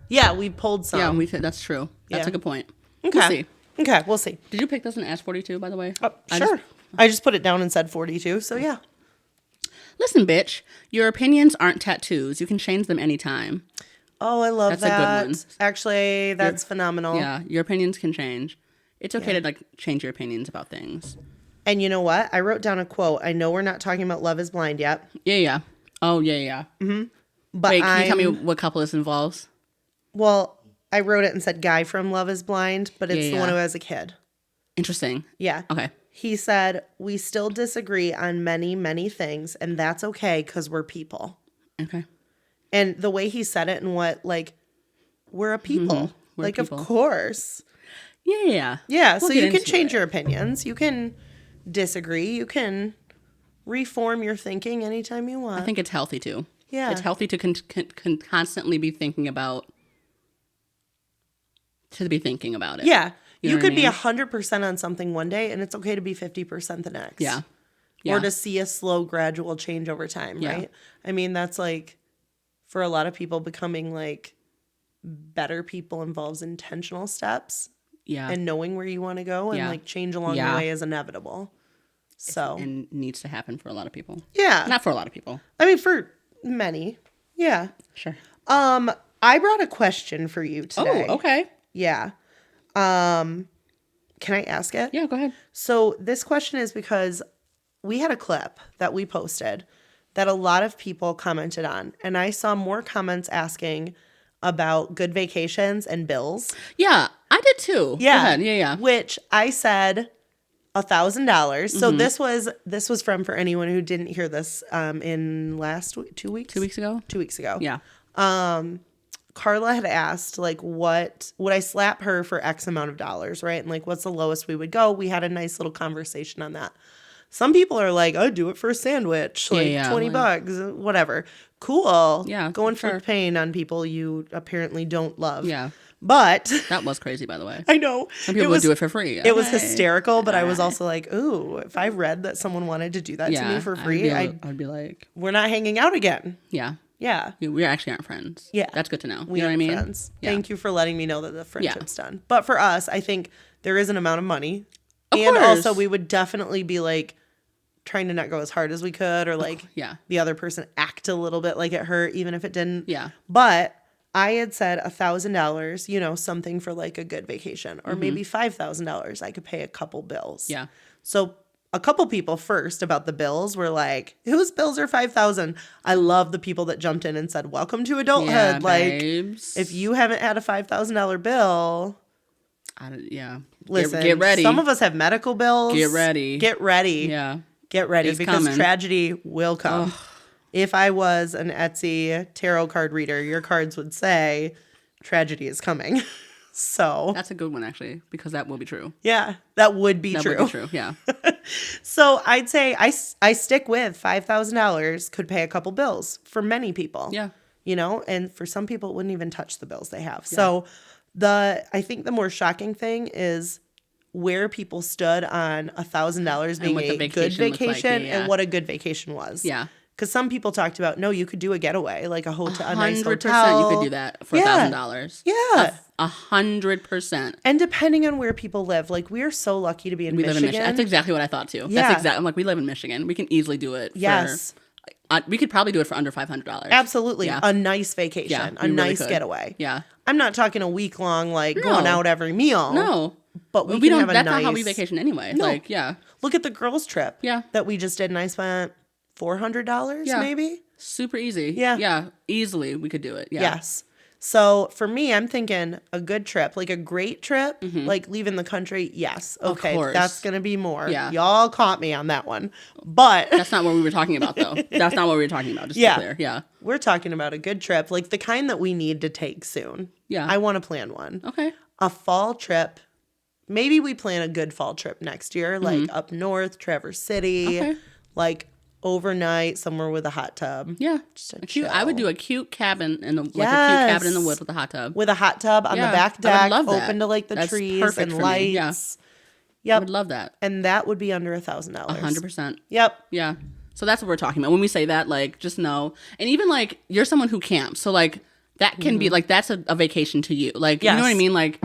Yeah, we pulled some. Yeah, that's true. That's a good point. Okay. We'll see. Okay, we'll see. Did you pick this one as 42, by the way? Sure. I just put it down and said 42, so yeah. Listen, bitch, your opinions aren't tattoos. You can change them anytime. Oh, I love that. That's a good one. Actually, that's phenomenal. Yeah, your opinions can change. It's okay to change your opinions about things. And you know what? I wrote down a quote. I know we're not talking about Love is Blind yet. Yeah. Oh, yeah. Mm-hmm. But wait, can you tell me what couple this involves? Well, I wrote it and said guy from Love is Blind, but it's the one who has a kid. Interesting. Yeah. Okay. He said, we still disagree on many, many things, and that's okay because we're people. Okay. And the way he said it and we're a people. Mm-hmm. We're like, people. Of course. Yeah. Yeah, so you can change your opinions. You can disagree. You can reform your thinking anytime you want. I think it's healthy, too. Yeah. It's healthy to constantly be thinking about it. Yeah. You could be mean? 100% on something one day, and it's okay to be 50% the next. Yeah. Or to see a slow, gradual change over time, right? I mean, that's like, for a lot of people, becoming like better people involves intentional steps. Yeah. And knowing where you want to go, and like change along the way is inevitable. So. And needs to happen for a lot of people. Yeah. Not for a lot of people. I mean, for many. Yeah. Sure. I brought a question for you today. Oh, okay. Yeah. Can I ask it? Yeah, go ahead. So this question is because we had a clip that we posted that a lot of people commented on, and I saw more comments asking about good vacations and bills. Yeah, I did too. Yeah. Go ahead. Yeah. Which I said $1,000. So this was from, for anyone who didn't hear this, in last week, 2 weeks? 2 weeks ago? 2 weeks ago. Yeah. Carla had asked, like, what would I slap her for X amount of dollars, right? And like, what's the lowest we would go? We had a nice little conversation on that. Some people are like, I'd do it for a sandwich, like $20, whatever. Cool. Yeah. Go and flip pain on people you apparently don't love. Yeah. But that was crazy, by the way. I know. Some people would do it for free. It was hysterical, but I was also like, ooh, if I read that someone wanted to do that to me for free, I'd be like, we're not hanging out again. Yeah. Yeah. We actually aren't friends. Yeah. That's good to know. We you know what I mean? Friends. Yeah. Thank you for letting me know that the friendship's done. But for us, I think there is an amount of money. Of and course. Also, we would definitely be like trying to not go as hard as we could, or like the other person act a little bit like it hurt, even if it didn't. Yeah. But I had said $1,000, you know, something for like a good vacation, or maybe $5,000. I could pay a couple bills. Yeah. So a couple people first about the bills were like, whose bills are $5,000? I love the people that jumped in and said, welcome to adulthood. Yeah, like, babes. if you haven't had a $5,000 bill, listen, get ready. Some of us have medical bills. Get ready. Get ready. Yeah. Get ready, it's because coming. tragedy will come. Ugh. If I was an Etsy tarot card reader, your cards would say tragedy is coming. So that's a good one, actually, because that will be true. Yeah, that would be true. That would be true, yeah. So I'd say I stick with $5,000 could pay a couple bills for many people. Yeah. You know, and for some people it wouldn't even touch the bills they have. Yeah. So I think the more shocking thing is where people stood on $1,000 being a good vacation and what a good vacation was. Yeah. Because some people talked about, no, you could do a getaway, like a nice 100% hotel. you could do that for $1,000. Yeah. 100%. And depending on where people live, like we are so lucky to be in Michigan. Live in Michigan. That's exactly what I thought too. Yeah. That's exactly. I'm like, we live in Michigan. We can easily do it. Yes. We could probably do it for under $500. Absolutely. Yeah. A nice vacation. Yeah, a nice getaway. Yeah. I'm not talking a week long, like going out every meal. No. But we don't have a that's nice... not how we vacation anyway. No. Like, yeah. Look at the girls' trip. Yeah. That we just did, and I spent $400 maybe. Super easy. Yeah. Yeah. Easily we could do it. Yeah. Yes. So for me, I'm thinking a good trip, like a great trip, like leaving the country. Yes. Okay. That's going to be more. Yeah. Y'all caught me on that one. But that's not what we were talking about, though. That's not what we were talking about. Just to be clear. Yeah. We're talking about a good trip, like the kind that we need to take soon. Yeah. I want to plan one. Okay. A fall trip. Maybe we plan a good fall trip next year, like up north, Traverse City, like overnight somewhere with a hot tub. Yeah. Just I would do a cute cabin in the a cute cabin in the woods with a hot tub. With a hot tub on the back deck, open to like the That's trees and lights. Yeah. I would love that. And that would be under $1,000. 100%. Yep. Yeah. So that's what we're talking about. When we say that, like, just know. And even like you're someone who camps. So like that can be like that's a vacation to you. Like you know what I mean? Like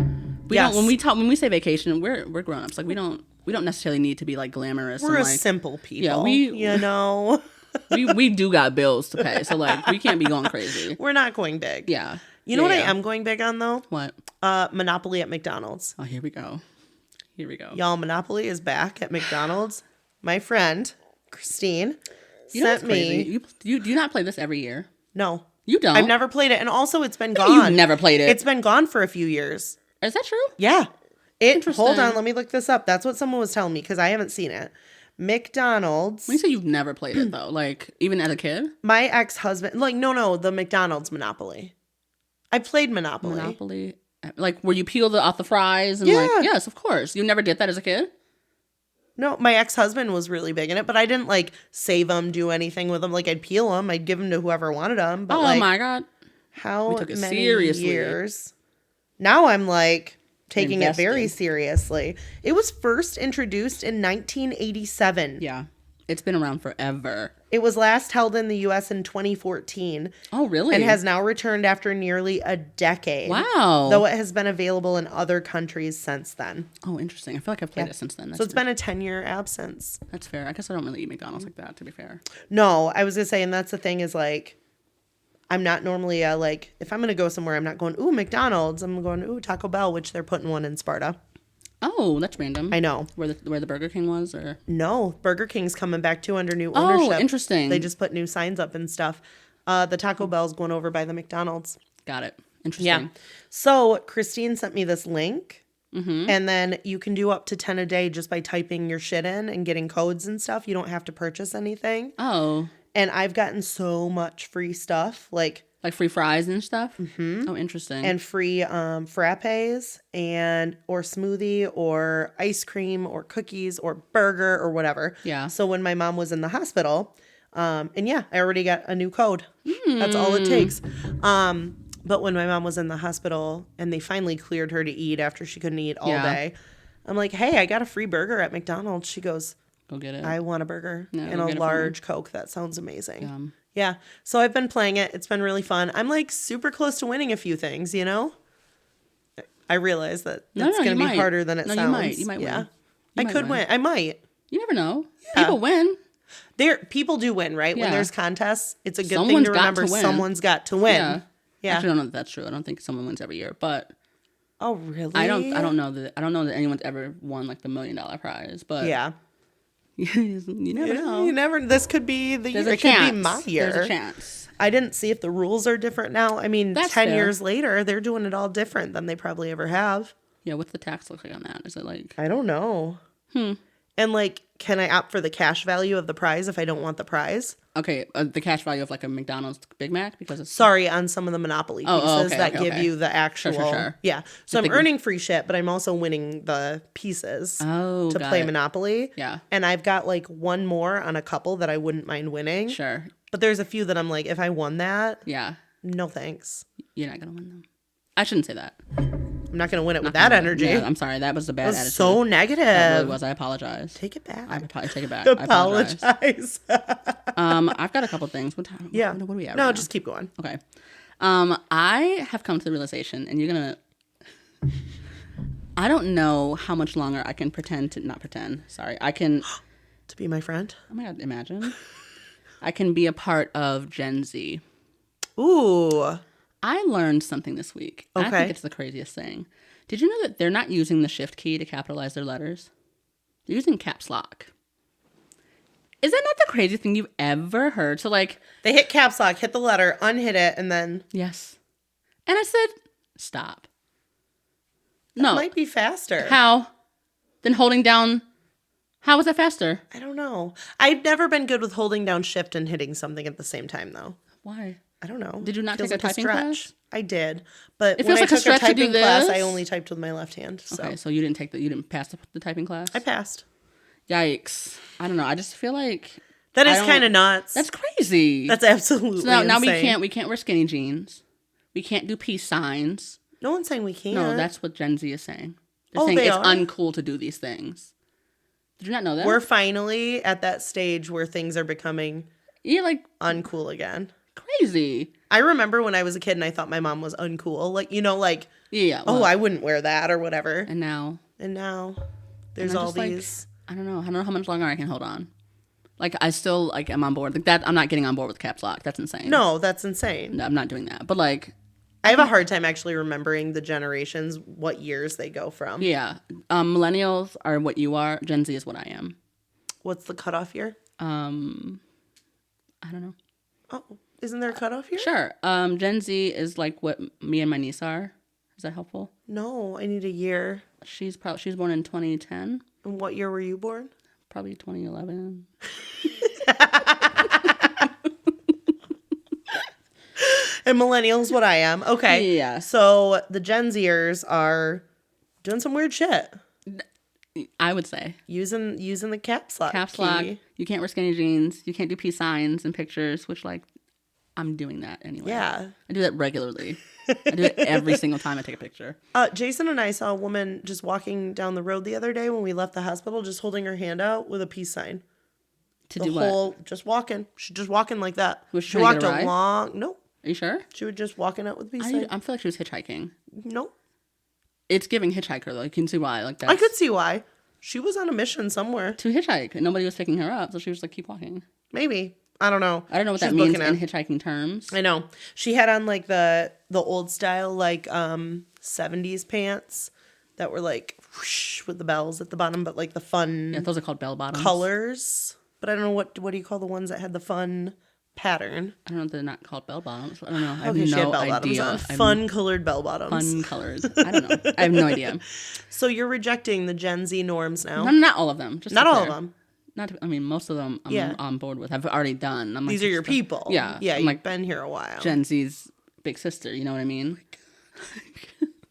we don't when we say vacation, we're grown ups. Like we don't necessarily need to be like glamorous. We're and, a like, simple people. Yeah, you know. we do got bills to pay. So like we can't be going crazy. We're not going big. Yeah. You know what I am going big on though? What? Monopoly at McDonald's. Oh, here we go. Y'all, Monopoly is back at McDonald's. My friend Christine sent me. You do not play this every year. No. You don't. I've never played it, and also it's been gone. You've never played it. It's been gone for a few years. Is that true? Yeah. Hold on, let me look this up. That's what someone was telling me because I haven't seen it. McDonald's. When you say you've never played it though, like even as a kid? My ex-husband, like no, the McDonald's Monopoly. I played Monopoly. Like where you peel off the fries and like yes, of course. You never did that as a kid? No, my ex-husband was really big in it, but I didn't like save them, do anything with them. Like I'd peel them, I'd give them to whoever wanted them. But oh my God. How many years? Now I'm like taking it very seriously. It was first introduced in 1987. Yeah. It's been around forever. It was last held in the U.S. in 2014. Oh, really? And has now returned after nearly a decade. Wow. Though it has been available in other countries since then. Oh, interesting. I feel like I've played it since then. So it's been a 10-year absence. That's fair. I guess I don't really eat McDonald's like that, to be fair. No, I was going to say, and that's the thing is like, I'm not normally like, if I'm going to go somewhere, I'm not going, ooh, McDonald's. I'm going, ooh, Taco Bell, which they're putting one in Sparta. Oh, that's random. I know. Where the Burger King was? Or no, Burger King's coming back too under new ownership. Oh, interesting. They just put new signs up and stuff. The Taco Bell's going over by the McDonald's. Got it. Interesting. Yeah. So Christine sent me this link. And then you can do up to 10 a day just by typing your shit in and getting codes and stuff. You don't have to purchase anything. Oh. And I've gotten so much free stuff. Like free fries and stuff? Mm-hmm. Oh, interesting. And free frappes or smoothie or ice cream or cookies or burger or whatever. Yeah. So when my mom was in the hospital, I already got a new code. That's all it takes. But when my mom was in the hospital and they finally cleared her to eat after she couldn't eat all day, I'm like, hey, I got a free burger at McDonald's. She goes, go get it. I want a burger and a large Coke. That sounds amazing. Yeah. So I've been playing it. It's been really fun. I'm like super close to winning a few things, you know? I realize that it's going to be harder than it sounds. You might yeah. win. I could win. I might. You never know. Yeah. People win. People do win, right? Yeah. When there's contests, it's a good Someone's thing to got remember to win. someone's got to win. Yeah. Yeah. Actually, I don't know that that's true. I don't think someone wins every year, but Oh, really? I don't know that anyone's ever won like the $1 million prize, but Yeah. you never know. You never. This could be the There's year. a It chance. could be my year. There's a chance. I didn't see if the rules are different now. I mean, That's 10 fair. years later, they're doing it all different than they probably ever have. Yeah, what's the tax look like on that? Is it like I don't know. And like, can I opt for the cash value of the prize if I don't want the prize? okay, the cash value of like a McDonald's Big Mac because it's Sorry, on some of the Monopoly pieces that give okay. you the actual. Sure. Yeah. So I'm earning free shit, but I'm also winning the pieces to got play it. Monopoly. Yeah. And I've got like one more on a couple that I wouldn't mind winning. Sure. But there's a few that I'm like, if I won that, Yeah. no thanks. You're not gonna win them. I shouldn't say that. I'm not going to win it with that energy. Yeah, I'm sorry. That was a bad It was attitude. so negative. It really was. I apologize. Take it back. I probably take it back. I apologize. Apologize. I've got a couple things. What time? Yeah. What are we at? No, right just keep going. now? Okay. I have come to the realization, and you're gonna. I don't know how much longer I can not pretend. Sorry, I can. To be my friend. Oh my God! Imagine. I can be a part of Gen Z. Ooh. I learned something this week. I Okay. think it's the craziest thing. Did you know that they're not using the shift key to capitalize their letters? They're using caps lock. Is that not the craziest thing you've ever heard? So like, They hit caps lock, hit the letter, unhit it, and then yes. And I said, stop. No. might be faster. How? Then holding down. How is that faster? I don't know. I've never been good with holding down shift and hitting something at the same time, though. Why? I don't know. Did you not Feels take a like typing stretch. class? I did, but It when feels I like a took a stretch to do typing class, this. I only typed with my left hand. So Okay, so you didn't pass the typing class? I passed. Yikes. I don't know. I just feel like That is kind of nuts. that's crazy. That's absolutely So now insane. we can't wear skinny jeans. We can't do peace signs. No one's saying we can't. No, that's what Gen Z is saying. They're Oh, saying they it's are? uncool to do these things. Did you not know that? We're finally at that stage where things are becoming You're like uncool again. crazy. I remember when I was a kid and I thought my mom was uncool. Like, you know, like, Yeah. oh, well, I wouldn't wear that or whatever. and now And now there's I'm all just like, these. I don't know how much longer I can hold on. Like I still like am on board. Like that I'm not getting on board with caps lock. That's insane. No, that's insane. No, I'm not doing that. But like I have a hard time actually remembering the generations, what years they go from. yeah. Millennials are what you are. Gen Z is what I am. What's the cutoff year? I don't know. Oh, isn't there a cutoff year? Sure. Gen Z is like what me and my niece are. Is that helpful? No, I need a year. She's born in 2010. And what year were you born? Probably 2011. And millennials, what I am. Okay. Yeah. So the Gen Zers are doing some weird shit. I would say Using the caps lock. caps key. lock. You can't wear skinny jeans. You can't do peace signs and pictures, which like I'm doing that anyway. Yeah. I do that regularly. I do it every single time I take a picture. Jason and I saw a woman just walking down the road the other day when we left the hospital, just holding her hand out with a peace sign. To do what? Just walking. She just walking like that. Was she She trying to walked get a ride? long. Nope. Are you sure? She was just walking out with a peace sign. I feel like she was hitchhiking. Nope. It's giving hitchhiker though. You can see why. Like that. I could see why. She was on a mission somewhere. To hitchhike, and nobody was picking her up, so she was like, "Keep walking." Maybe. I don't know. I don't know what She's that means booking in it. hitchhiking terms. I know. She had on like the old style like 70s pants that were like whoosh, with the bells at the bottom, but like the fun Yeah, those are called bell bottoms. colors. But I don't know what do you call the ones that had the fun pattern? I don't know if they're not called bell bottoms. I don't know. I have Okay, she had no bell bottoms idea. on. I have Fun colored bell bottoms. fun colors. I don't know. I have no idea. So you're rejecting the Gen Z norms now? Not all of them. Just Not up all of there. them. Not. I mean, most of them I'm Yeah. on board with. I've already done. I'm like, These are your just the- people. Yeah. Yeah, I'm you've like been here a while. Gen Z's big sister. You know what I mean?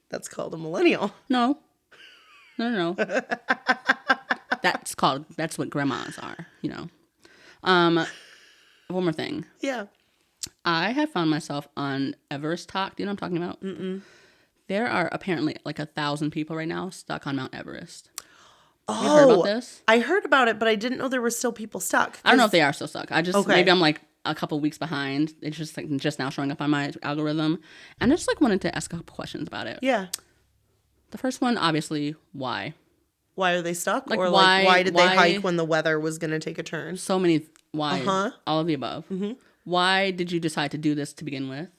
That's called a millennial. No. No. That's what grandmas are. You know. One more thing. Yeah. I have found myself on Everest Talk. Do you know what I'm talking about? Mm-mm. There are apparently like 1,000 people right now stuck on Mount Everest. Oh, You heard about this? I heard about it, but I didn't know there were still people stuck. I don't know if they are still stuck. I just Okay. maybe I'm like a couple weeks behind. It's just like just now showing up on my algorithm. And I just like wanted to ask a couple questions about it. Yeah. The first one, obviously, why? Why are they stuck? Like, or why- like why did why- they hike when the weather was going to take a turn? So many why. Uh-huh. All of the above. Why did you decide to do this to begin with?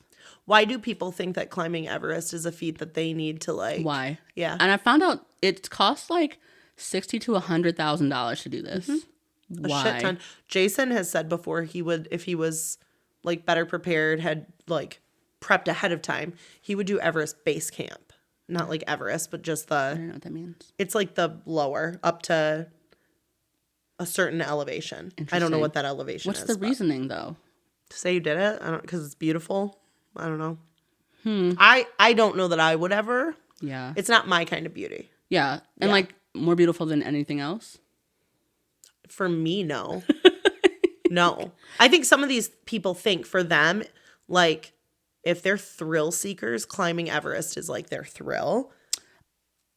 Why do people think that climbing Everest is a feat that they need to like? Why? Yeah. And I found out it costs like $60,000 to $100,000 to do this. Why? A shit ton. Jason has said before he would, if he was like better prepared, had like prepped ahead of time, he would do Everest base camp. Not like Everest, but just I don't know what that means. it's like the lower up to a certain elevation. I don't know Interesting. what that elevation What's is. the but- reasoning though? To say you did it? I don't, because it's beautiful. I don't know. I don't know that I would ever. Yeah. It's not my kind of beauty. Yeah. And Yeah. like more beautiful than anything else? For me, no. No. I think some of these people think for them, like, if they're thrill seekers, climbing Everest is like their thrill.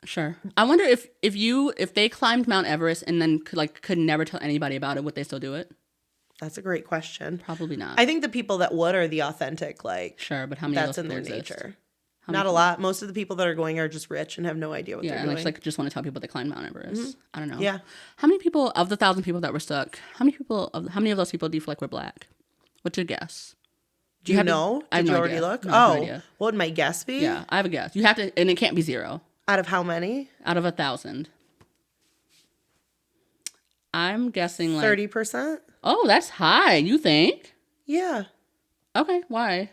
Sure. I wonder if they climbed Mount Everest and then could never tell anybody about it, would they still do it? That's a great question. Probably not. I think the people that would are the authentic, like, Sure, but how many that's of in those their exist? nature. How Not many a lot. Most of the people that are going are just rich and have no idea what Yeah, they're and doing. like just want to tell people they climbed Mount Everest. I don't know. Yeah. How many people of the 1,000 people that were stuck? How many of those people do you feel like were black? What's your guess? Do you have a- know? I have Did no you already idea. look? No, I have no Oh, idea. what would my guess be? Yeah, I have a guess. You have to, and it can't be 0 Out of how many? out of 1,000. I'm guessing like 30%? Oh, that's high. You think? Yeah. Okay, why?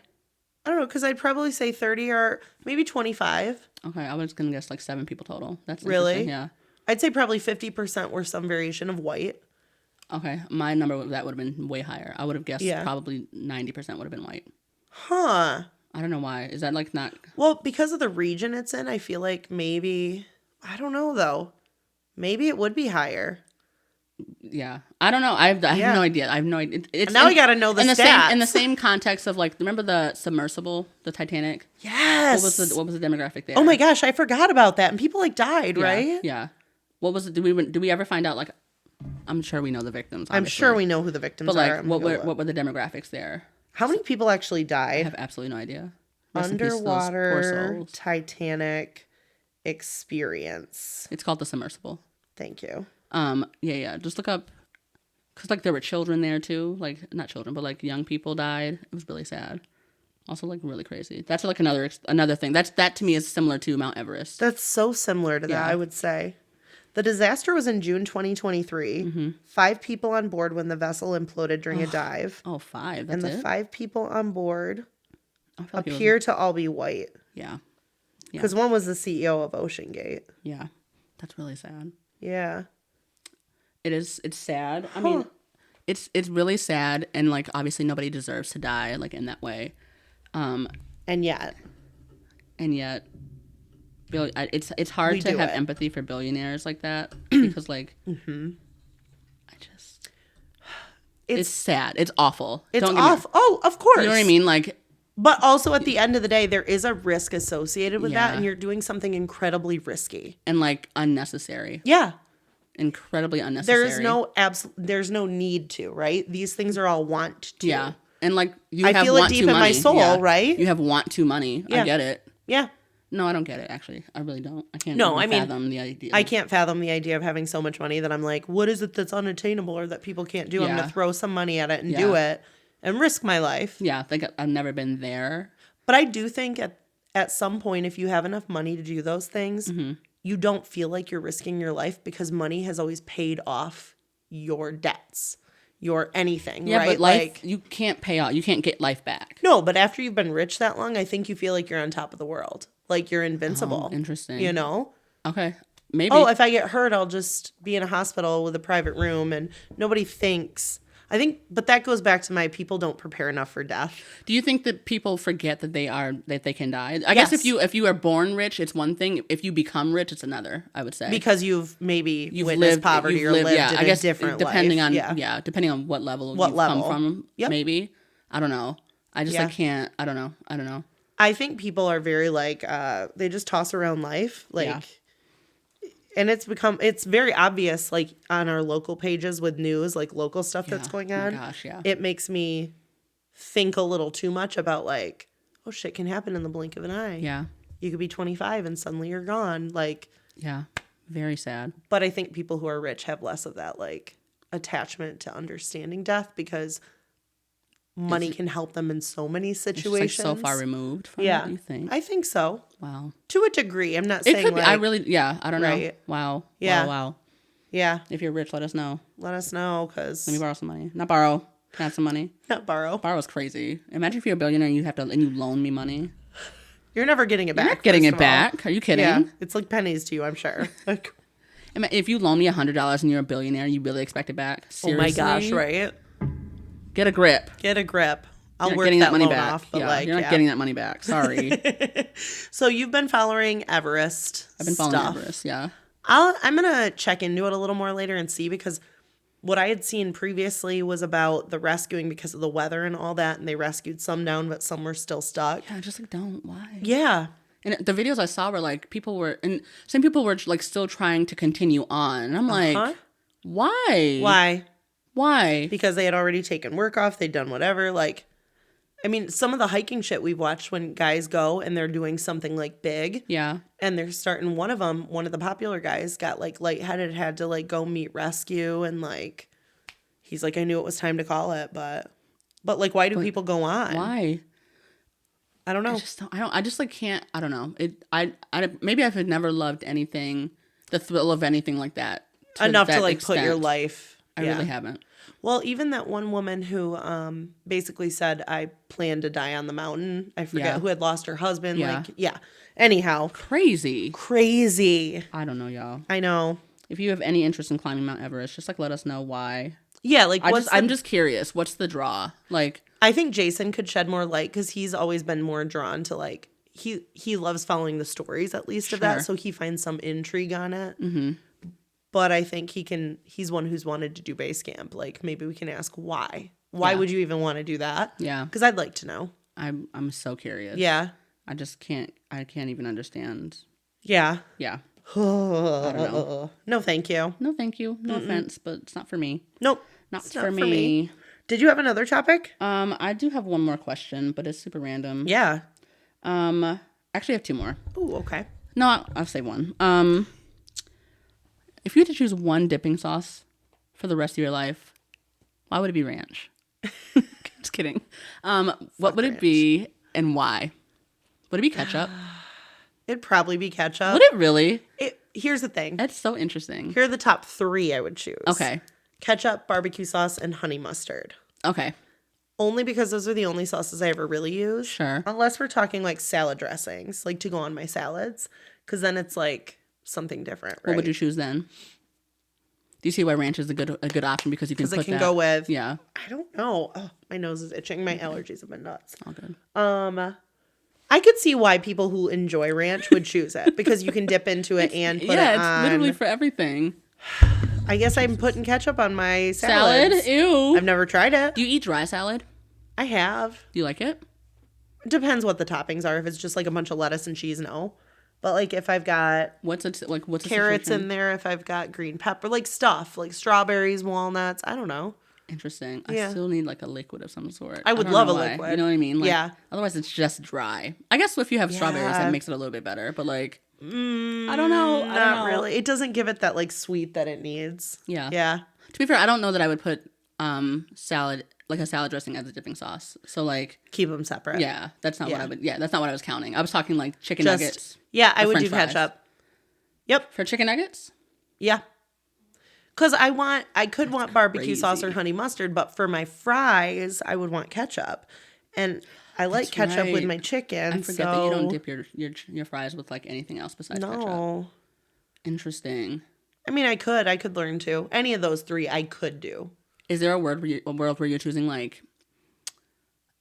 I don't know, because I'd probably say 30 or maybe 25. Okay, I was gonna guess like 7 people total. That's Really? interesting, yeah. I'd say probably 50% were some variation of white. Okay, my number that would have been way higher. I would have guessed Yeah. probably 90% would have been white. Huh. I don't know why. Is that like not? Well, because of the region it's in, I feel like maybe, I don't know though. Maybe it would be higher. Yeah, I don't know. I have Yeah. no idea. I have no idea. It's Now we gotta know the in stats. in the same context of like, remember the submersible, the Titanic? Yes. What was the demographic there? Oh my gosh, I forgot about that. And people like died, Yeah, right? Yeah. What was it? Do we ever find out? Like, I'm sure we know the victims. I'm Obviously. sure we know who the victims But like, are. I'm what gonna were go what look. were the demographics there? How many people actually I died? have absolutely no idea. Rest in peace to those poor Underwater souls. Titanic experience. It's called the submersible. Thank you. Yeah. Just look up, cause like there were children there too. Like not children, but like young people died. It was really sad. Also like really crazy. That's like another thing. That to me is similar to Mount Everest. That's so similar to Yeah. that, I would say. The disaster was in June 2023. Mm-hmm. 5 people on board when the vessel imploded during a dive. Oh, 5. And That's the it. 5 people on board I feel like it was- appear to all be white. Yeah. Because one was the CEO of Ocean Gate. Yeah. That's really sad. Yeah. It's sad. I mean, it's really sad, and like obviously nobody deserves to die like in that way. And yet, it's hard We to do have it. empathy for billionaires like that because like it's sad. It's awful. it's Don't get me- off. Oh, of course. You know what I mean? Like But also at the end of the day, there is a risk associated with that, Yeah. and you're doing something incredibly risky. and like unnecessary, Yeah. incredibly unnecessary. There's no need to, right? These things are all want to. Yeah, and like you I have feel it want deep to in my money. soul, Yeah. right? You have want to money. I Yeah. get it. Yeah. No, I don't get it. Actually, I really don't. I can't. No, even I mean, fathom the idea. I can't fathom the idea of having so much money that I'm like, what is it that's unattainable or that people can't do? I'm Yeah. going to throw some money at it and do it and risk my life. Yeah, like I've never been there. But I do think at some point, if you have enough money to do those things, Mm-hmm. you don't feel like you're risking your life because money has always paid off your debts, your anything, Yeah, right? but life Like, you can't pay out. You can't get life back. no, but after you've been rich that long, I think you feel like you're on top of the world. Like you're invincible. Oh, interesting. You know? Okay, maybe. Oh, if I get hurt, I'll just be in a hospital with a private room and nobody thinks. I think, but that goes back to my people don't prepare enough for death. Do you think that people forget that they can die? I guess Yes. if you are born rich, it's one thing. If you become rich, it's another. I would say Because you've maybe you've witnessed poverty or lived in I a guess different depending life. on depending on what level What you've level. come from. Yep. Maybe I don't know. I just Yeah. I can't. I don't know. I think people are very like they just toss around life like Yeah. and it's very obvious like on our local pages with news like local stuff that's Yeah. going Oh my on. gosh, yeah. It makes me think a little too much about like, oh, shit can happen in the blink of an eye. Yeah. You could be 25 and suddenly you're gone. Like, Yeah. Very sad. but I think people who are rich have less of that like attachment to understanding death because money can help them in so many situations. It's like so far removed from Yeah, it, you think? I think so. Wow. To a degree. I'm not It saying could be. like, I don't know. Right. Wow. Yeah. Wow. yeah, If you're rich, let us know. let us know because Let me borrow some money. Not borrow. Can I have some money? not borrow. Borrow's crazy. Imagine if you're a billionaire and you loan me money. You're never getting it back. You're not getting first it of all. back. Are you kidding? Yeah, it's like pennies to you, I'm sure. Like, If you loan me $100 and you're a billionaire, you really expect it back? oh Seriously? my gosh, right? Get a grip. Get a grip. I'll You're not work getting that that money loan back. off, but Yeah, like, you're not yeah. getting that money back. Sorry. So you've been following Everest. I've been following stuff. Everest. Yeah. I'm gonna check into it a little more later and see because what I had seen previously was about the rescuing because of the weather and all that, and they rescued some down, but some were still stuck. Yeah, just like don't. Why? Yeah. And the videos I saw were like some people were like still trying to continue on. And I'm like, why? Why? Why? Because they had already taken work off, they'd done whatever. Like, I mean, some of the hiking shit we've watched when guys go and they're doing something like big. Yeah. And they're starting, one of the popular guys got like lightheaded, had to like go meet rescue. And like, he's like, I knew it was time to call it, but like, why do people go on? Why? I don't know. I just like can't, I don't know. Maybe I've never loved anything, the thrill of anything like that. Enough that to like put your extent. life. I really haven't. Well, even that one woman who basically said, I plan to die on the mountain. I forget Yeah. who had lost her husband. Yeah. Like, yeah. Anyhow. Crazy. I don't know, y'all. I know. If you have any interest in climbing Mount Everest, just like let us know why. Yeah, like I'm just curious. What's the draw? Like, I think Jason could shed more light because he's always been more drawn to like he loves following the stories at least of that, Sure. so he finds some intrigue on it. Mm-hmm. But I think he's one who's wanted to do base camp. Like maybe we can ask why. Why would you even want to do that? Yeah. Because I'd like to know. I'm so curious. Yeah. I just can't even understand. Yeah. Yeah. I don't know. No, thank you. No, thank you. No offense, but it's not for me. Nope. Not It's for me. Did you have another topic? I do have one more question, but it's super random. Yeah. Actually I have two more. Ooh, okay. No, I'll say one. If you had to choose one dipping sauce for the rest of your life, why would it be ranch? Just kidding. What would it be and why? Would it be ketchup? It'd probably be ketchup. Would it really? Here's the thing. That's so interesting. Here are the top 3 I would choose. Okay. Ketchup, barbecue sauce, and honey mustard. Okay. Only because those are the only sauces I ever really use. Sure. Unless we're talking like salad dressings, like to go on my salads. Because then it's like something different, right? What would you choose then? Do you see why ranch is a good option because you can put Because it can that? go with... Yeah. I don't know. Oh, my nose is itching. My allergies have been nuts. All good. I could see why people who enjoy ranch would choose it. Because you can dip into it and put it on... it's literally for everything. I guess I'm putting ketchup on my salads. Salad? Ew. I've never tried it. Do you eat dry salad? I have. Do you like it? Depends what the toppings are. If it's just like a bunch of lettuce and cheese, no. But like if I've got What's a carrots situation? in there, if I've got green pepper, like stuff, like strawberries, walnuts, I don't know. Interesting. Yeah. I still need like a liquid of some sort. I would don't love know a why. liquid. You know what I mean? Like, Yeah. Otherwise, it's just dry. I guess if you have strawberries, Yeah. that makes it a little bit better. But like, I don't know. I don't Not know. really. It doesn't give it that like sweet that it needs. Yeah. Yeah. To be fair, I don't know that I would put salad like a salad dressing as a dipping sauce. So like, Keep them separate. yeah, that's not what Yeah. I would. Yeah, that's not what I was counting. I was talking like chicken Just nuggets. yeah, I or would French do fries. ketchup. Yep. For chicken nuggets. Yeah. Because I could want barbecue sauce or crazy. honey mustard, but for my fries, I would want ketchup. And I like That's ketchup with right. my chicken. I forget that you don't dip your fries with like anything else besides ketchup. No. Interesting. I mean, I could learn to. Any of those 3 I could do. Is there a world where you're choosing like,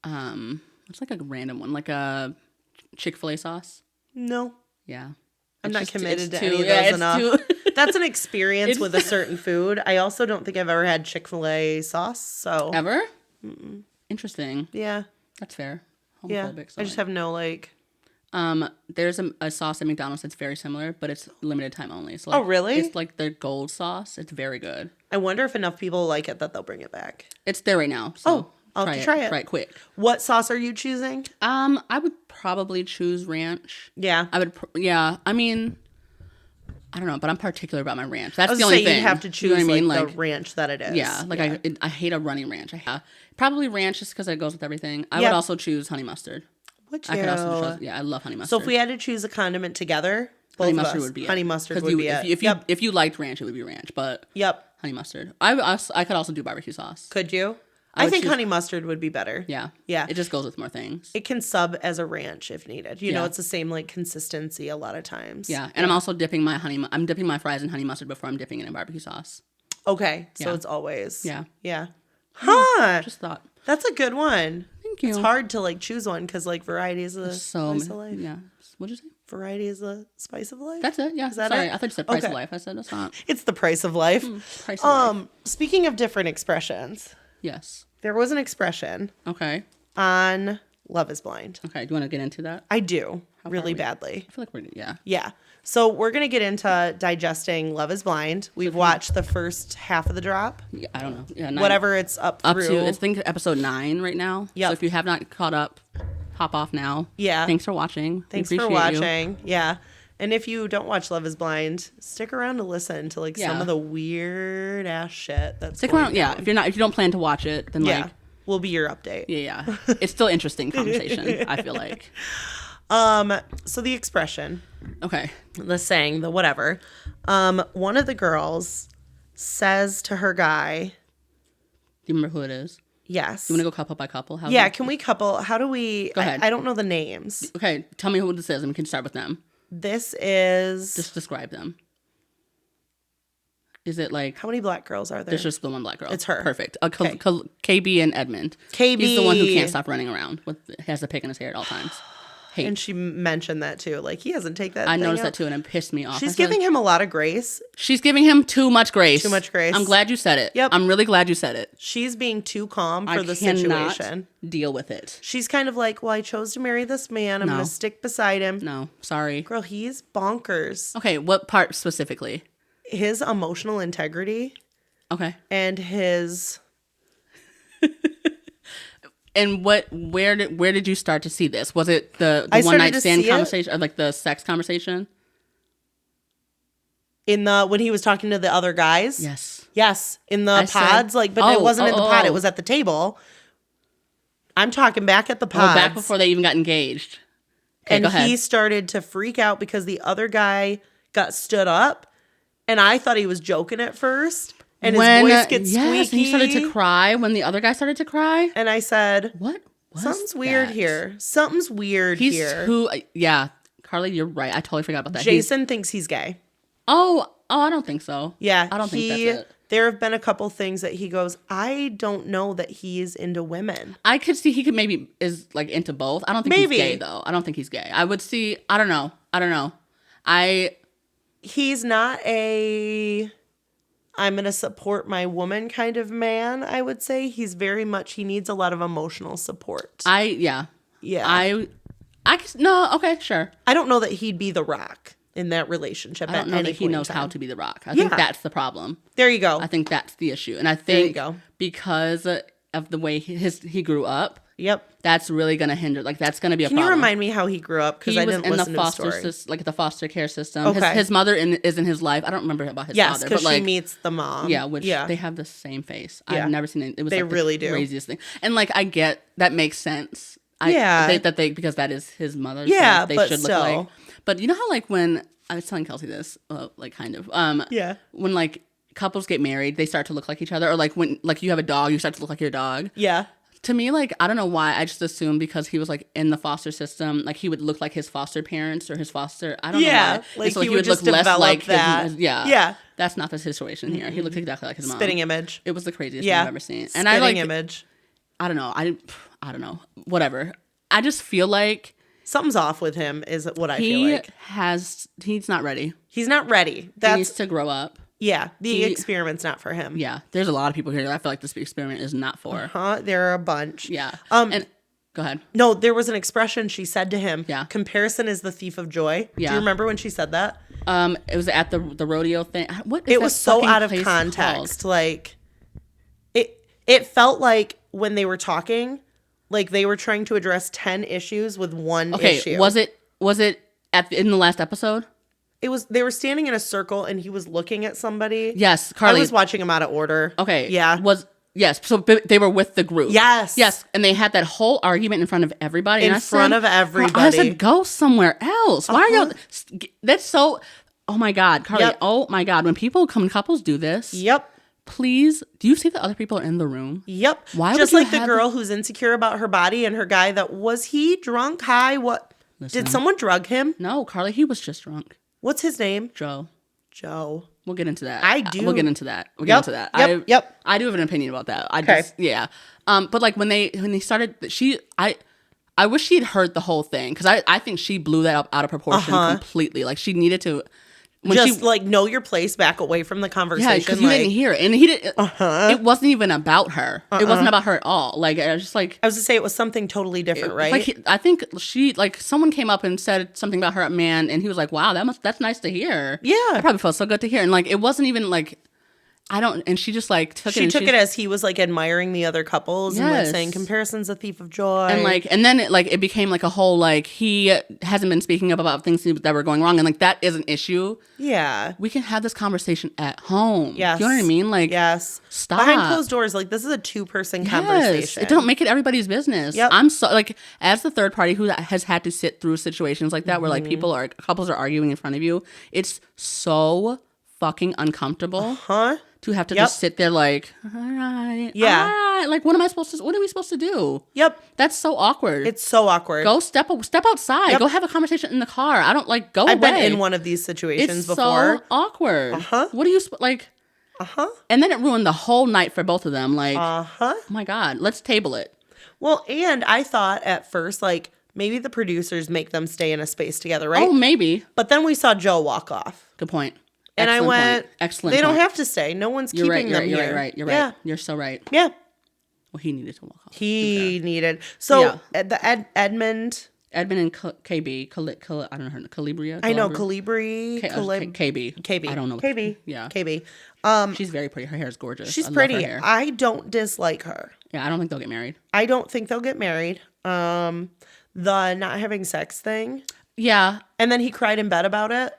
what's like a random one, like a Chick-fil-A sauce? No. Yeah. I'm It's not just- committed it's to too- any of yeah, those it's enough. too- That's an experience with a certain food. I also don't think I've ever had Chick-fil-A sauce. So, Ever? Interesting. yeah. That's fair. Yeah. Homophobic. So I just have no like. there's a sauce at McDonald's that's very similar, but it's limited time only. So Oh, like, really? It's like their gold sauce. It's very good. I wonder if enough people like it that they'll bring it back. It's there right now. So I'll have to try it. Try it quick. What sauce are you choosing? I would probably choose ranch. Yeah. I mean, I don't know, but I'm particular about my ranch. That's I was the only saying thing. you'd have to choose the ranch that it is. Yeah, I hate a running ranch. Probably ranch just because it goes with everything. I Yep. would also choose honey mustard. Would you? I could also choose, I love honey mustard. So if we had to choose a condiment together, honey mustard would be honey it. mustard would be it. If you liked ranch, it would be ranch. But honey mustard. I could also do barbecue sauce. Could you? I think honey mustard would be better. Yeah. Yeah. It just goes with more things. It can sub as a ranch if needed. You know, it's the same like consistency a lot of times. Yeah. And I'm also dipping my fries in honey mustard before I'm dipping it in barbecue sauce. Okay. So it's always. Yeah. Yeah. Huh. Just thought. That's a good one. Thank you. It's hard to like choose one because like variety is the spice of life. Yeah. What'd you say? Variety is the spice of life? That's it. Yeah. Is that Sorry. it? I thought you said price of life. I said that's not. It's the price of life. Price of life. Speaking of different expressions. Yes. There was an expression Okay. on Love is Blind. Okay. Do you want to get into that? I do. Really badly. I feel like yeah. Yeah. So we're going to get into digesting Love is Blind. We've watched the first half of the drop. Yeah, I don't know. Yeah, Whatever it's up through. to, I think episode 9 right now. Yep. So if you have not caught up, hop off now. Yeah. Thanks for watching. Thanks for watching. Yeah. And if you don't watch Love is Blind, stick around to listen to like some of the weird ass shit that's Stick around. Yeah. If you don't plan to watch it, then like will be your update. Yeah. It's still interesting conversation, I feel like. So the expression. Okay. The saying, the whatever. One of the girls says to her guy. Do you remember who it is? Yes. You want to go couple by couple? Can we couple? How do we? Go ahead. I don't know the names. Okay. Tell me who this is and we can start with them. This is. Just describe them. Is it like... How many black girls are there? There's just the one black girl. It's her. Perfect. KB and Edmund. KB. He's the one who can't stop running around. Has the pick in his hair at all times. Hate. And she mentioned that too. Like, he doesn't take that. I noticed that too, and it pissed me off. She's giving him a lot of grace. She's giving him too much grace. Too much grace. I'm glad you said it. Yep. I'm really glad you said it. She's being too calm for the cannot situation. Deal with it. She's kind of like, well, I chose to marry this man. I'm going to stick beside him. No, sorry. Girl, he's bonkers. Okay, what part specifically? His emotional integrity. Okay. And his... And where did you start to see this? Was it the one night stand conversation, or like the sex conversation? When he was talking to the other guys? Yes. In the pods, but it wasn't in the pod, it was at the table. I'm talking back at the pods. Back before they even got engaged. Okay, and go ahead. He started to freak out because the other guy got stood up, and I thought he was joking at first. And his voice gets squeaky. And he started to cry when the other guy started to cry. And I said, "What? Something's weird here. Something's weird here." Yeah, Carly, you're right. I totally forgot about that. Jason thinks he's gay. Oh, I don't think so. Yeah, I don't think that's it. There have been a couple things that he goes, I don't know that he is into women. I could see he could maybe is like into both. I don't think he's gay though. I don't think he's gay. I would see. I don't know. He's not a... I'm going to support my woman kind of man, I would say. He's very much, he needs a lot of emotional support. Yeah. No, okay, sure. I don't know that he'd be the Rock in that relationship. I don't know that he knows how to be the Rock. I think that's the problem. There you go. I think that's the issue. And I think because of the way he grew up, that's really going to hinder. Like, that's going to be a problem. Can you remind me how he grew up? Because I didn't listen to his story. The foster care system. Okay. His mother is in his life. I don't remember about his father. Yes, because she meets the mom. Yeah, they have the same face. Yeah. I've never seen it. It was they like really the do. Craziest thing. And like, I get that makes sense. Because that is his mother. Yeah, so they but should still. look like. But you know how like when I was telling Kelsey this, like kind of, when like couples get married, they start to look like each other, or like when like you have a dog, you start to look like your dog. Yeah. To me, like, I don't know why, I just assumed because he was like in the foster system, like he would look like his foster parents or his foster. I don't know why. Like so he would just look less like that. Yeah. That's not the situation here. He looked exactly like his mom. Spitting image. It was the craziest thing I've ever seen. And Spitting image. I don't know. I don't know. Whatever. I just feel like something's off with him is what I feel like. He's not ready. He's not ready. He needs to grow up. Yeah, the experiment's not for him. Yeah, there's a lot of people here that I feel like this experiment is not for. There are a bunch. Yeah. And go ahead. No, there was an expression she said to him. Yeah. Comparison is the thief of joy. Yeah. Do you remember when she said that? It was at the rodeo thing. What is it was so out of context. Called? Like, It felt like when they were talking, like they were trying to address 10 issues with one issue. Was it in the last episode? They were standing in a circle and he was looking at somebody. Yes, Carly. I was watching them out of order. Okay. Yeah. Yes. So they were with the group. Yes. Yes. And they had that whole argument in front of everybody. In front of everybody. I said, go somewhere else. Why are y'all? That's so. Oh my God, Carly. Yep. Oh my God. When couples do this. Yep. Please, do you see that other people are in the room? Yep. Why Just would you like the girl who's insecure about her body and her guy was he drunk, high? What? Listen. Did someone drug him? No, Carly, he was just drunk. What's his name? Joe. We'll get into that. I do. We'll get into that. Yep. I do have an opinion about that. But like when they started, I wish she had heard the whole thing because I think she blew that up out of proportion completely. Like she needed to. Know your place, back away from the conversation. Yeah, because you didn't hear it, and he didn't. It wasn't even about her. It wasn't about her at all. Like I was just like, I was to say it was something totally different, right? Like I think someone came up and said something about her man, and he was like, "Wow, that's nice to hear." Yeah, that probably felt so good to hear, and like it wasn't even like. And she just like took it. She took it as he was like admiring the other couples and like saying comparison's a thief of joy. And then it became like a whole like he hasn't been speaking up about things that were going wrong, and like that is an issue. Yeah. We can have this conversation at home. Yes. You know what I mean? Like stop. Behind closed doors, like this is a 2-person conversation. It don't make it everybody's business. Yep. I'm so like as the third party who has had to sit through situations like that where like couples are arguing in front of you, it's so fucking uncomfortable. To have to just sit there like, all right. Like, what are we supposed to do? Yep. That's so awkward. It's so awkward. Go step outside. Yep. Go have a conversation in the car. I don't like go I've away. been in one of these situations before. It's so awkward. What do you like? And then it ruined the whole night for both of them. Like, oh my God, let's table it. Well, and I thought at first, like, maybe the producers make them stay in a space together, right? Oh, maybe. But then we saw Joe walk off. Good point. And excellent I went, point. Excellent. They don't have to stay. No one's keeping them here. You're right. You're right. You're so right. Yeah. Well, he needed to walk off. He needed. So the Edmund and KB, I don't know her, Calibria. I know Calibri. KB. I don't know. KB. Yeah. KB. She's very pretty. Her hair is gorgeous. She's pretty. I don't dislike her. Yeah, I don't think they'll get married. I don't think they'll get married. The not having sex thing. Yeah. And then he cried in bed about it.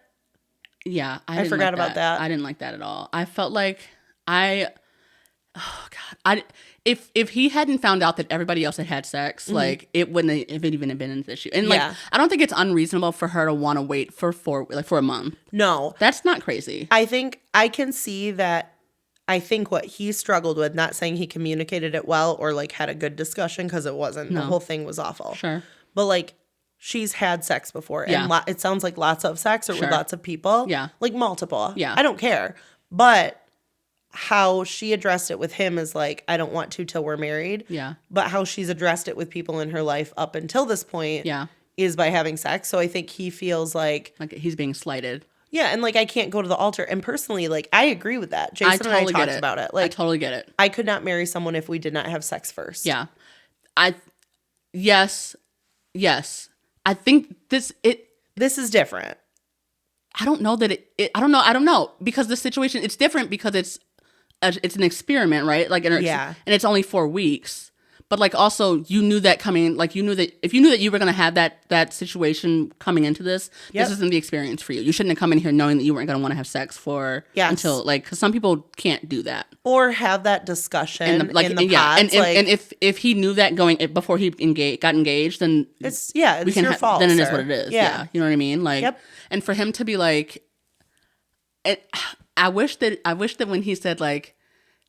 Yeah, I forgot about that. I didn't like that at all. I felt like if he hadn't found out that everybody else had sex, like it wouldn't have even been an issue. And like I don't think it's unreasonable for her to want to wait for a month. No, that's not crazy. I think I can see that. I think what he struggled with, not saying he communicated it well or like had a good discussion because it wasn't. No. The whole thing was awful. Sure, but like. She's had sex before. And it sounds like lots of sex or with lots of people. Yeah. Like multiple. Yeah. I don't care. But how she addressed it with him is like, I don't want to till we're married. Yeah. But how she's addressed it with people in her life up until this point is by having sex. So I think he feels like he's being slighted. Yeah. And like, I can't go to the altar. And personally, like, I agree with that. Jason and I talked about it. Like, I totally get it. I could not marry someone if we did not have sex first. Yeah. Yes. I think this is different. I don't know that I don't know because the situation it's different because it's an experiment, right? Like and it's only 4 weeks. But like also you knew that coming, like you knew that if you knew that you were going to have that situation coming into this, this isn't the experience for you. You shouldn't have come in here knowing that you weren't going to want to have sex until like because some people can't do that or have that discussion in the pods. And if he knew that before he got engaged, then it's your fault. Then it is what it is. Yeah, you know what I mean. Like, and for him to be like, I wish that when he said like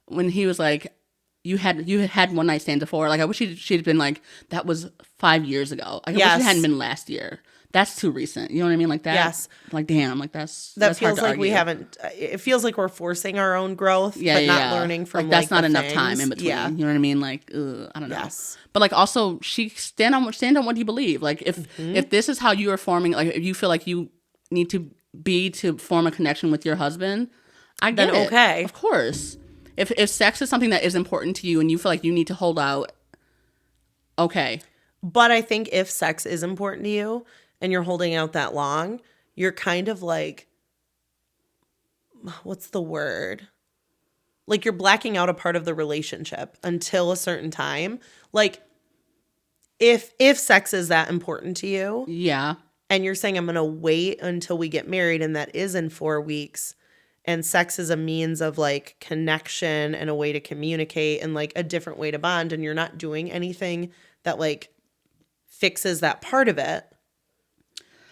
when he was like. You had one night stands before. Like I wish she'd been like that was 5 years ago. I wish it hadn't been last year. That's too recent. You know what I mean? Like that. Yes. Like damn. Like that feels like we haven't. It feels like we're forcing our own growth, but not learning from. Like that's not enough time in between. Yeah. You know what I mean? Like I don't know. Yes. But like also, she stand on what you believe. Like if this is how you are forming, like if you feel like you need to form a connection with your husband, I get it. Okay. Of course. If sex is something that is important to you and you feel like you need to hold out, okay. But I think if sex is important to you and you're holding out that long, you're kind of like, what's the word? like you're blacking out a part of the relationship until a certain time. Like if sex is that important to you, Yeah. and you're saying I'm going to wait until we get married and that is in 4 weeks, and sex is a means of like connection and a way to communicate and like a different way to bond, and you're not doing anything that like fixes that part of it,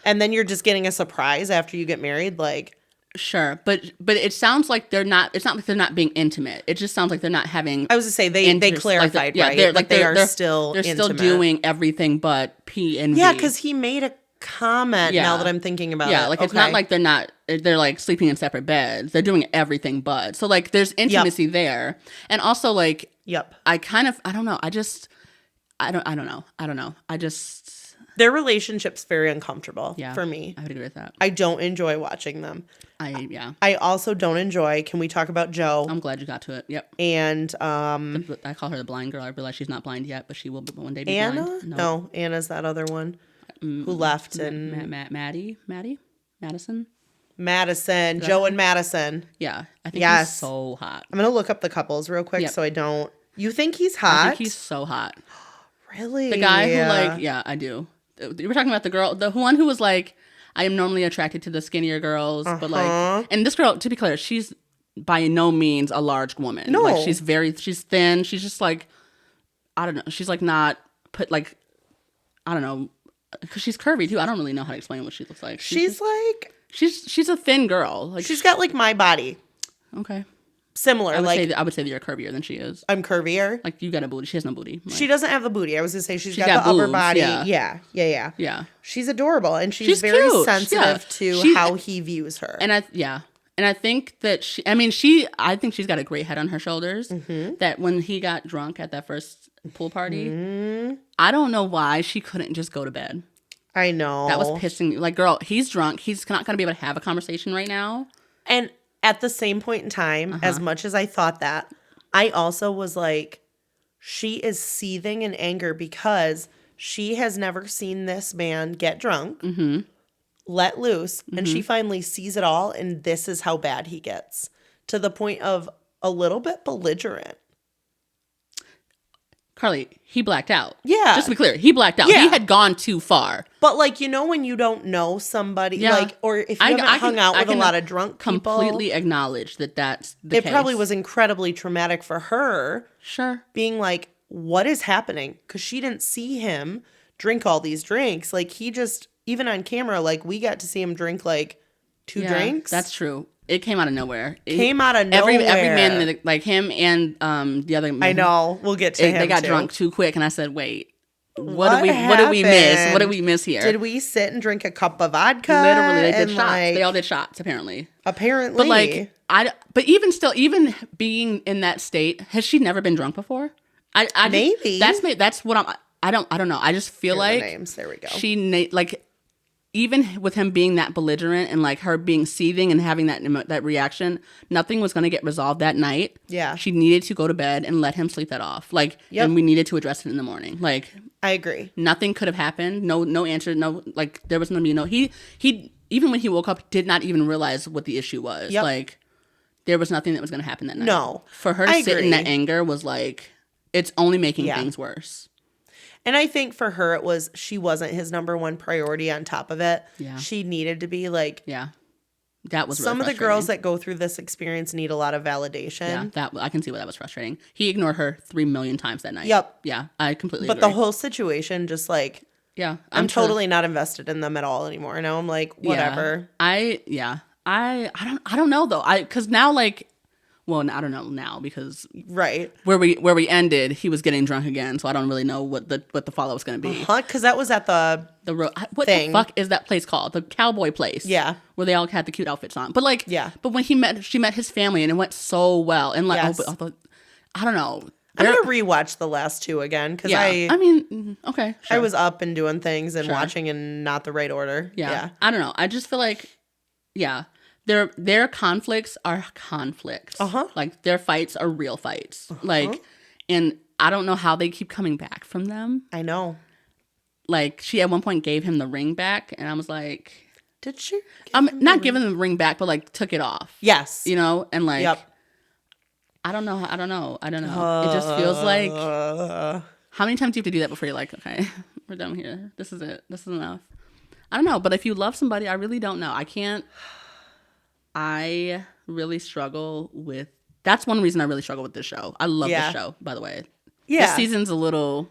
and then you're just getting a surprise after you get married, like Sure, but it sounds like they're not. It's not like they're not being intimate. It just sounds like they're not having. I was to say they clarified, yeah, right? they're still they're intimate. still doing everything but P and V. Yeah, because he made a comment. Yeah. Now that I'm thinking about it, Yeah, like it's not like they're not. They're like sleeping in separate beds. They're doing everything but. So like there's intimacy there, and also like I don't know. I don't know. Their relationship's very uncomfortable for me. I would agree with that. I don't enjoy watching them. I also don't enjoy. Can we talk about Joe? I'm glad you got to it. Yep. And I call her the blind girl. I realize she's not blind yet, but she will one day be Anna? blind. No, Anna's that other one who left. And Madison. Joe and Madison. Yeah, I think he's so hot. I'm gonna look up the couples real quick so I don't. You think he's hot? I think he's so hot. Really? The guy who I do. You were talking about the girl, the one who was like, I am normally attracted to the skinnier girls, but like, and this girl, to be clear, she's by no means a large woman. No. Like she's thin. She's just like, I don't know. She's like not put like, I don't know, because she's curvy too. I don't really know how to explain what she looks like. She's a thin girl. Like she's got like my body. Okay. Similar. I would say that you're curvier than she is. I'm curvier. Like you got a booty. She has no booty. Like, she doesn't have the booty. I was gonna say she's got the boobs, upper body. Yeah. Yeah. She's adorable, and she's very cute. sensitive to how he views her. And I think that I think she's got a great head on her shoulders. Mm-hmm. That when he got drunk at that first pool party, I don't know why she couldn't just go to bed. I know. That was pissing me. Like, girl, he's drunk. He's not going to be able to have a conversation right now. And at the same point in time, as much as I thought that, I also was like, she is seething in anger because she has never seen this man get drunk, let loose, and she finally sees it all, and this is how bad he gets, to the point of a little bit belligerent. Carly, he blacked out. Yeah. Just to be clear, he blacked out. Yeah. He had gone too far. But, like, when you don't know somebody, like, or if you haven't hung out with a lot of drunk people. Completely acknowledge that that's the case. It probably was incredibly traumatic for her. Sure. Being like, what is happening? Because she didn't see him drink all these drinks. Like, he just, even on camera, like, we got to see him drink, like, 2 drinks. That's true. It came out of nowhere. Every man, that, like him and the other man. I know. We'll get to him, they got drunk too quick, and I said, wait. What did we miss? What did we miss here? Did we sit and drink a cup of vodka? Literally, they did shots. Like, they all did shots, apparently. Apparently. But like, but even still, even being in that state, has she never been drunk before? Maybe. That's what I don't know. I just feel like names. There we go. She like, even with him being that belligerent and like her being seething and having that reaction, nothing was going to get resolved that night. Yeah. She needed to go to bed and let him sleep that off. Like, and we needed to address it in the morning. Like, I agree. Nothing could have happened. No answer. No, like, there was no, he even when he woke up, did not even realize what the issue was. Yep. Like, there was nothing that was going to happen that night. No. For her to sit in that anger was like, it's only making things worse. And I think for her, it was, she wasn't his number one priority on top of it. Yeah. She needed to be like, that was really some of the girls that go through this experience need a lot of validation. Yeah, that I can see why that was frustrating. He ignored her 3 million times that night. Yep. Yeah, I completely agree. But the whole situation, just like, I'm sure. totally not invested in them at all anymore. Now I'm like, whatever. I don't know though. Because now, like, well, I don't know now because where we ended, he was getting drunk again. So I don't really know what the follow was going to be. Because that was at the what thing. The fuck is that place called? The cowboy place. Yeah, where they all had the cute outfits on. But like, but when she met his family and it went so well. And like, I don't know. I'm gonna rewatch the last 2 again because I mean, okay, sure. I was up and doing things and watching in not the right order. Yeah, I don't know. I just feel like, their conflicts are conflicts. Like, their fights are real fights. Like, and I don't know how they keep coming back from them. I know. Like, she at one point gave him the ring back, and I was like, did she? Not giving him the ring back, but like took it off. Yes. You know, and like, I don't know. It just feels like, how many times do you have to do that before you're like, okay, we're done here. This is it. This is enough. I don't know. But if you love somebody, I really don't know. I really struggle with, that's one reason I really struggle with this show. I love this show, by the way. Yeah. This season's a little,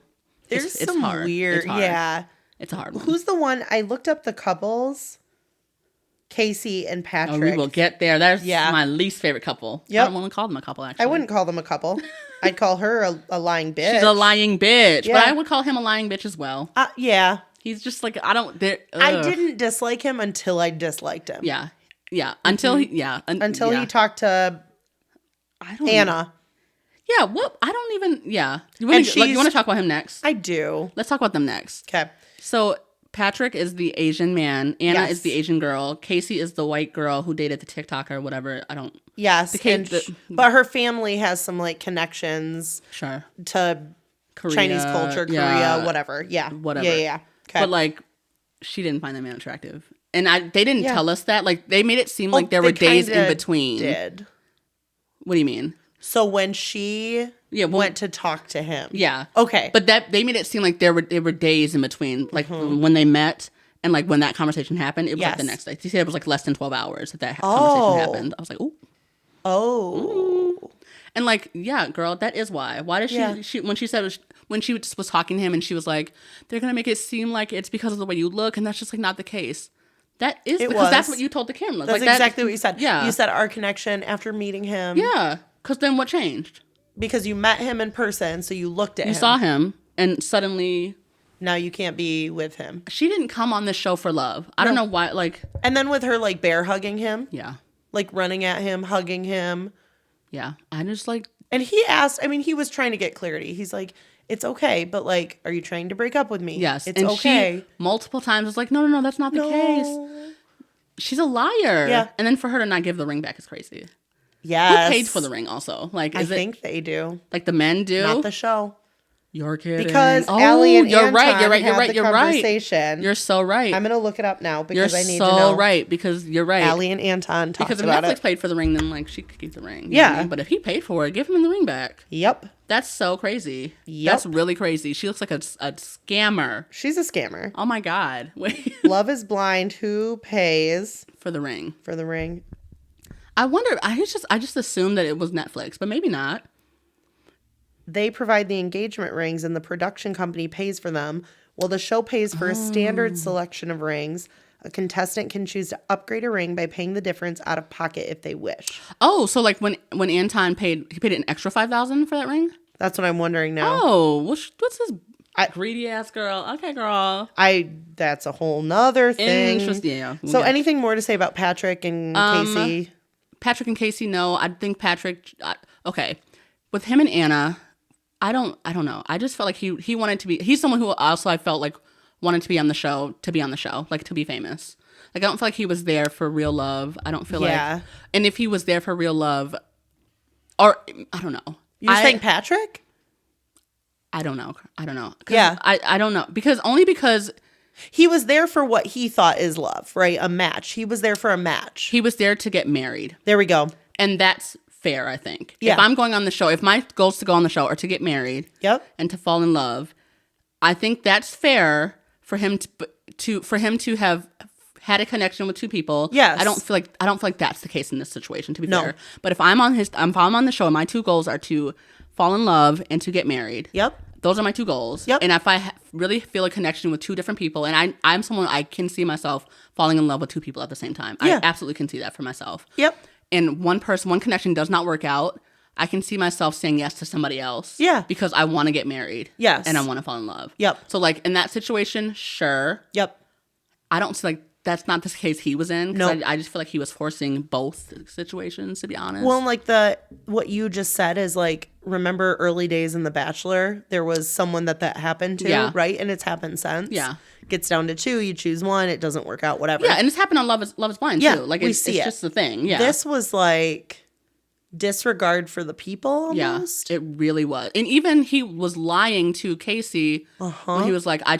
There's it's some hard. weird, It's hard. yeah. It's a hard one. Who's the one? I looked up the couples. Casey and Patrick. Oh, we will get there. That's Yeah. my least favorite couple. Yep. I don't want to call them a couple, actually. I wouldn't call them a couple. I'd call her a lying bitch. She's a lying bitch. Yeah. But I would call him a lying bitch as well. Yeah. He's just like, I didn't dislike him until I disliked him. Yeah. Yeah. Until he, Until he talked to Anna. Yeah. What? I don't even, yeah. You And want to talk about him next? I do. Let's talk about them next. Okay. So Patrick is the Asian man. Anna Yes. is the Asian girl. Casey is the white girl who dated the TikToker or whatever. I don't. Yes. But her family has some like connections Sure. to Korea, Chinese culture, Korea, whatever. Yeah. Whatever. Yeah. Okay. But like, she didn't find that man attractive. And they didn't tell us that. Like, they made it seem like there were days in between. Did. What do you mean? So when she went to talk to him. Yeah. Okay. But they made it seem like there were days in between, like when they met and like when that conversation happened. It was like the next day. She said it was like less than 12 hours that conversation happened. I was like, ooh. Oh. And like, yeah, girl, that is why. Why does she when she was talking to him and she was like, they're gonna make it seem like it's because of the way you look, and that's just like not the case. That is because that's what you told the camera. That's like, exactly what you said. Yeah. You said our connection after meeting him. Yeah. Because then what changed? Because you met him in person, so you looked at him. You saw him, and suddenly now you can't be with him. She didn't come on this show for love. I don't know why. Like, and then with her like bear hugging him. Yeah. Like running at him, hugging him. Yeah. I just like. And he asked. I mean, he was trying to get clarity. He's like, "It's okay, but like, are you trying to break up with me?" Yes. It's and okay. She multiple times was like, no, that's not the case. She's a liar. Yeah. And then for her to not give the ring back is crazy. Yes. Who paid for the ring also? Like, I think they do. Like the men do? Not the show. You're kidding. Because Allie and you're Anton right. had the conversation. You're so right. I'm going to look it up now because I need to to know. You're so right because you're right. Allie and Anton talked because if about Netflix paid for the ring, then like she could keep the ring. Yeah. Know what I mean? But if he paid for it, give him the ring back. Yep. That's so crazy. Yep. That's really crazy. She looks like a scammer. She's a scammer. Oh my God. Wait. Love is Blind. Who pays for the ring? For the ring. I wonder. I just assumed that it was Netflix, but maybe not. They provide the engagement rings and the production company pays for them. Well, the show pays for a standard selection of rings. A contestant can choose to upgrade a ring by paying the difference out of pocket if they wish. Oh, so like when Anton paid an extra $5,000 for that ring? That's what I'm wondering now. Oh, what's this greedy ass girl? Okay, girl. That's a whole nother thing. Yeah. So anything more to say about Patrick and Casey? Patrick and Casey, no. I think Patrick. Okay, with him and Anna, I don't know. I just felt like he wanted to be. He's someone who also I felt like wanted to be on the show, like to be famous. Like I don't feel like he was there for real love. I don't feel like. And if he was there for real love, or I don't know. You're saying Patrick? I don't know. Yeah. I don't know because he was there for what he thought is love, right? A match. He was there for a match. He was there to get married. There we go. And that's fair, I think. Yeah. If I'm going on the show, if my goals to go on the show are to get married, and to fall in love, I think that's fair for him to have had a connection with two people. Yes. I don't feel like that's the case in this situation, to be fair. But if I'm on the show and my two goals are to fall in love and to get married. Yep. Those are my two goals. Yep. And if I really feel a connection with two different people, and I'm someone I can see myself falling in love with two people at the same time. I absolutely can see that for myself. Yep. And one connection does not work out, I can see myself saying yes to somebody else. Yeah. Because I want to get married. Yes. And I want to fall in love. Yep. So like in that situation, sure. Yep. I don't see like that's not the case he was in. No. I just feel like he was forcing both situations, to be honest. Well, like what you just said is like, remember early days in The Bachelor? There was someone that happened to, right? And it's happened since. Yeah. Gets down to two, you choose one, it doesn't work out, whatever. Yeah, and it's happened on Love is Blind too. Like it's just the thing. Yeah. This was like disregard for the people almost. Yeah, it really was. And even he was lying to Casey when he was like, I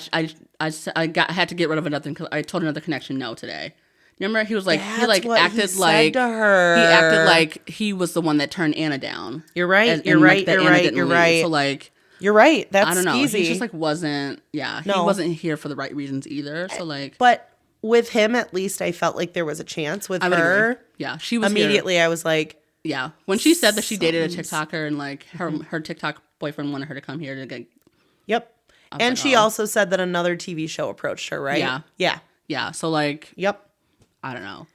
had to get rid of another. I told another connection no today. Remember, he was like, he That's like what acted he said like to her. he acted like he was the one that turned Anna down. You're right. And, You're like, right. that You're Anna right. didn't You're leave. right. So like, You're right. That's I don't know. skeezy. He just like wasn't. Yeah, he No. wasn't here for the right reasons either. So like, But with him, at least I felt like there was a chance. With I would her, agree. Yeah, she was here. immediately I was like, Yeah, when she said that she dated a TikToker and like her TikTok boyfriend wanted her to come here to get. yep. And like, she oh. also said that another TV show approached her, right? Yeah. Yeah. Yeah, so like, Yep. I don't know.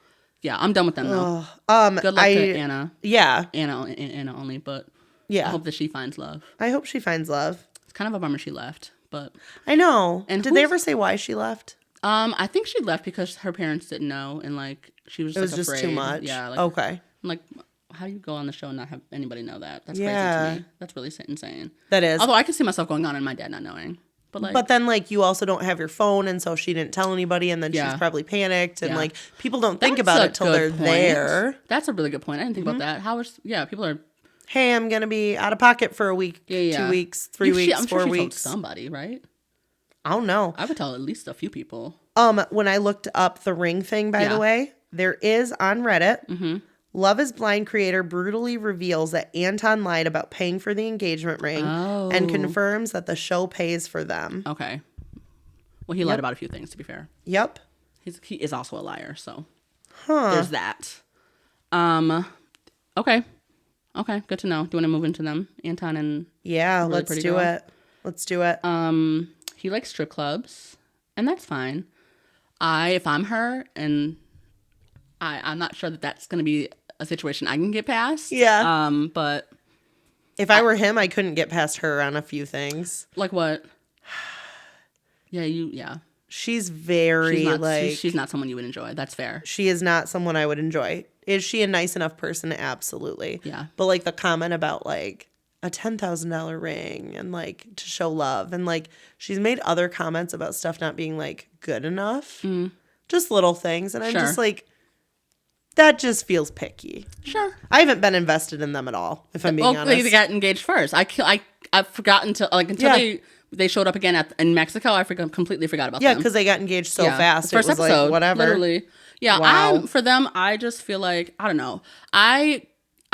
Yeah, I'm done with them though. Good luck to Anna. Yeah. Anna only, but Yeah. I hope that she finds love. I hope she finds love. It's kind of a bummer she left, but I know. And did they who's- ever say why she left? I think she left because her parents didn't know and like she was It was like, just afraid. too much. Yeah. Like, Okay. I'm like, how do you go on the show and not have anybody know that? That's Yeah. crazy to me. That's really insane. That is. Although I could see myself going on and my dad not knowing. But then, like, you also don't have your phone, and so she didn't tell anybody, and then Yeah. she's probably panicked, and, Yeah. like, people don't think that's about a it till good they're point. there. That's a really good point. I didn't think about that. People are. Hey, I'm going to be out of pocket for a week, Yeah. 2 weeks, 3 weeks, I'm 4 sure she weeks. told somebody, right? I don't know. I would tell at least a few people. When I looked up the ring thing, by the way, there is on Reddit, Love is Blind creator brutally reveals that Anton lied about paying for the engagement ring and confirms that the show pays for them. Okay. Well, he lied about a few things, to be fair. Yep. He is also a liar, so there's that. Okay. Okay, good to know. Do you want to move into them? Anton and Yeah, Really let's Pretty do Girl? it. Let's do it. he likes strip clubs, and that's fine. If I'm her, and I'm not sure that that's going to be a situation I can get past. Yeah. But If I were him, I couldn't get past her on a few things. like what? Yeah. She's very She's not someone you would enjoy. That's fair. she is not someone I would enjoy. Is she a nice enough person? Absolutely. Yeah. But like the comment about like a $10,000 ring and like to show love and like she's made other comments about stuff not being like good enough. Just little things, and I'm just Sure. like, that just feels picky. Sure. I haven't been invested in them at all, if I'm being honest. They got engaged first. I've forgotten until they showed up again in Mexico. I completely forgot about them. Yeah, because they got engaged so fast. First it was episode, like, whatever. Literally. Yeah, Wow. for them, I just feel like, I don't know. I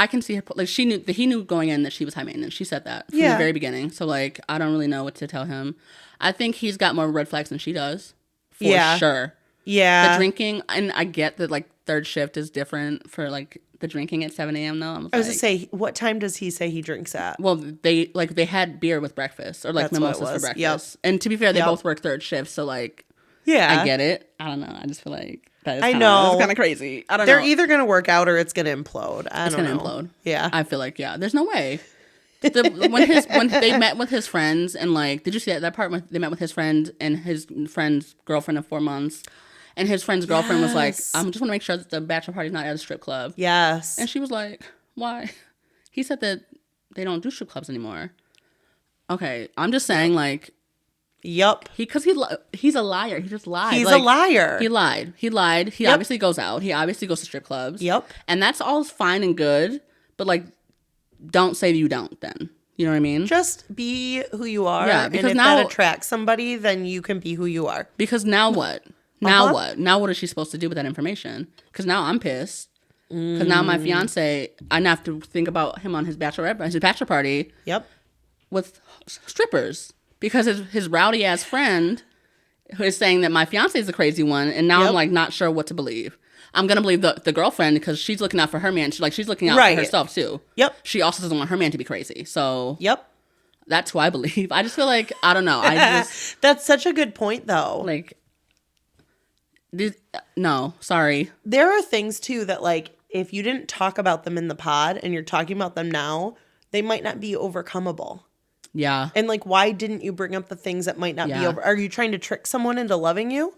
can see her, like, he knew going in that she was high maintenance. She said that from the very beginning. So, like, I don't really know what to tell him. I think he's got more red flags than she does. For sure. Yeah. The drinking, and I get that, like, third shift is different for, like, the drinking at 7 a.m. though. I was going to say, what time does he say he drinks at? Well, they had beer with breakfast or like That's what it mimosas for was. breakfast. And to be fair, they both work third shift, so like, Yeah. I get it. I don't know. I just feel like that is I kinda, know. it's kind of crazy. I don't They're know. either going to work out or it's going to implode. It's don't gonna know. implode. Yeah. I feel like there's no way. When they met with his friends and like, did you see that part when they met with his friend and his friend's girlfriend of 4 months, and his friend's girlfriend was like, I just want to make sure that the bachelor party's not at a strip club. Yes. And she was like, why? He said that they don't do strip clubs anymore. Okay, I'm just saying, like, Yep. he's a liar. He just lied. He's Like, a liar. He lied. He obviously goes out. He obviously goes to strip clubs. Yep. And that's all fine and good, but like, don't say you don't then. You know what I mean? Just be who you are. Yeah, because and if now- that attracts somebody, then you can be who you are. Because now what? Now what? Now what is she supposed to do with that information? Because now I'm pissed. Because now my fiance, I now have to think about him on his bachelor party Yep. with strippers. Because his rowdy ass friend who is saying that my fiance is the crazy one, and now I'm like not sure what to believe. I'm gonna believe the girlfriend because she's looking out for her man. She's looking out for herself too. Yep. She also doesn't want her man to be crazy. So Yep. that's who I believe. I just feel like I don't know. I just That's such a good point, though. like no, sorry. There are things too that, like, if you didn't talk about them in the pod and you're talking about them now, they might not be overcomeable. Yeah. And like, why didn't you bring up the things that might not be over? Are you trying to trick someone into loving you?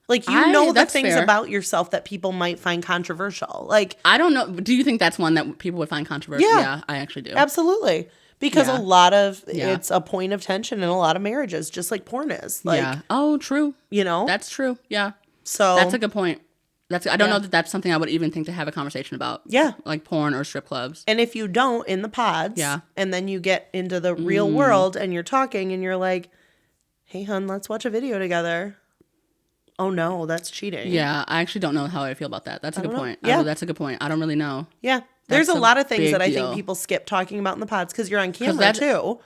Like, you know the that's things fair. about yourself that people might find controversial. Like, I don't know. Do you think that's one that people would find controversial? Yeah, I actually do. absolutely. Because Yeah. a lot of it's a point of tension in a lot of marriages, just like porn is. Like, Yeah. Oh, true. you know? That's true. Yeah. So That's a good point. I don't know that that's something I would even think to have a conversation about. Yeah. Like porn or strip clubs. And if you don't in the pods, Yeah. and then you get into the real world and you're talking and you're like, hey, hun, let's watch a video together. Oh no, that's cheating. Yeah, I actually don't know how I feel about that. That's a good point. Yeah. That's a good point. I don't really know. Yeah. There's a lot of things big that I deal. think people skip talking about in the pods because you're on camera too.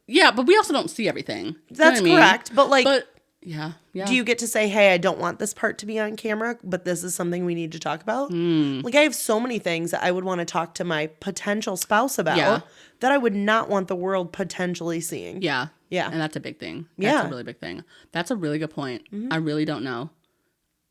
Yeah, but we also don't see everything. You know That's what I mean? correct. But like, yeah. do you get to say, hey, I don't want this part to be on camera, but this is something we need to talk about? Like, I have so many things that I would want to talk to my potential spouse about that I would not want the world potentially seeing. Yeah. Yeah. And that's a big thing. That's a really big thing. That's a really good point. I really don't know.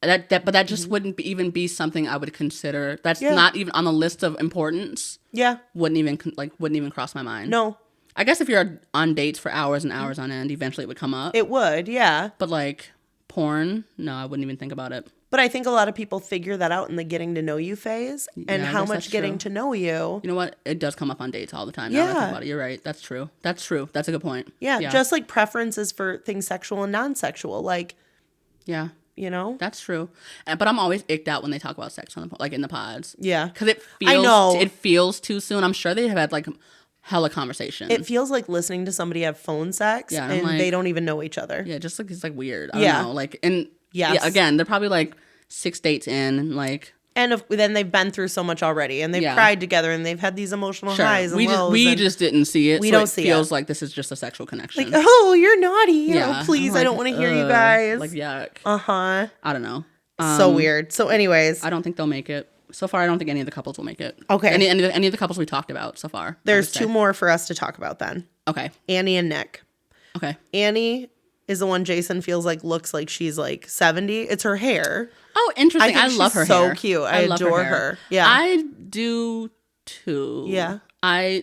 But that just wouldn't even be something I would consider. That's not even on the list of importance. Yeah. Wouldn't even cross my mind. No. I guess if you're on dates for hours and hours on end, eventually it would come up. It would, yeah. But like porn, no, I wouldn't even think about it. But I think a lot of people figure that out in the getting to know you phase and how much getting to know you. You know what? It does come up on dates all the time. Now that I think about it. You're right. That's true. That's a good point. Yeah, just like preferences for things sexual and non-sexual. Like, yeah. You know? That's true. But I'm always icked out when they talk about sex on in the pods. Yeah. Because it feels too soon. I'm sure they have had like hella conversation. It feels like listening to somebody have phone sex and like, they don't even know each other. Yeah, just like it's like weird. I don't know. Like, and again, they're probably like 6 dates in and like. And then they've been through so much already, and they've cried together, and they've had these emotional highs and lows. We just didn't see it. We don't see it. It feels like this is just a sexual connection. Like, oh, you're naughty. Yeah. Oh, please, like, I don't want to hear you guys. Like, yuck. Uh-huh. I don't know. So weird. So anyways. I don't think they'll make it. So far, I don't think any of the couples will make it. Okay. Any of the couples we talked about so far. There's 2 more for us to talk about then. Okay. Annie and Nick. Okay. Annie is the one Jason feels like looks like she's like 70. It's her hair. Oh, interesting. I love her hair. So cute. I adore her. Yeah. I do too. Yeah. There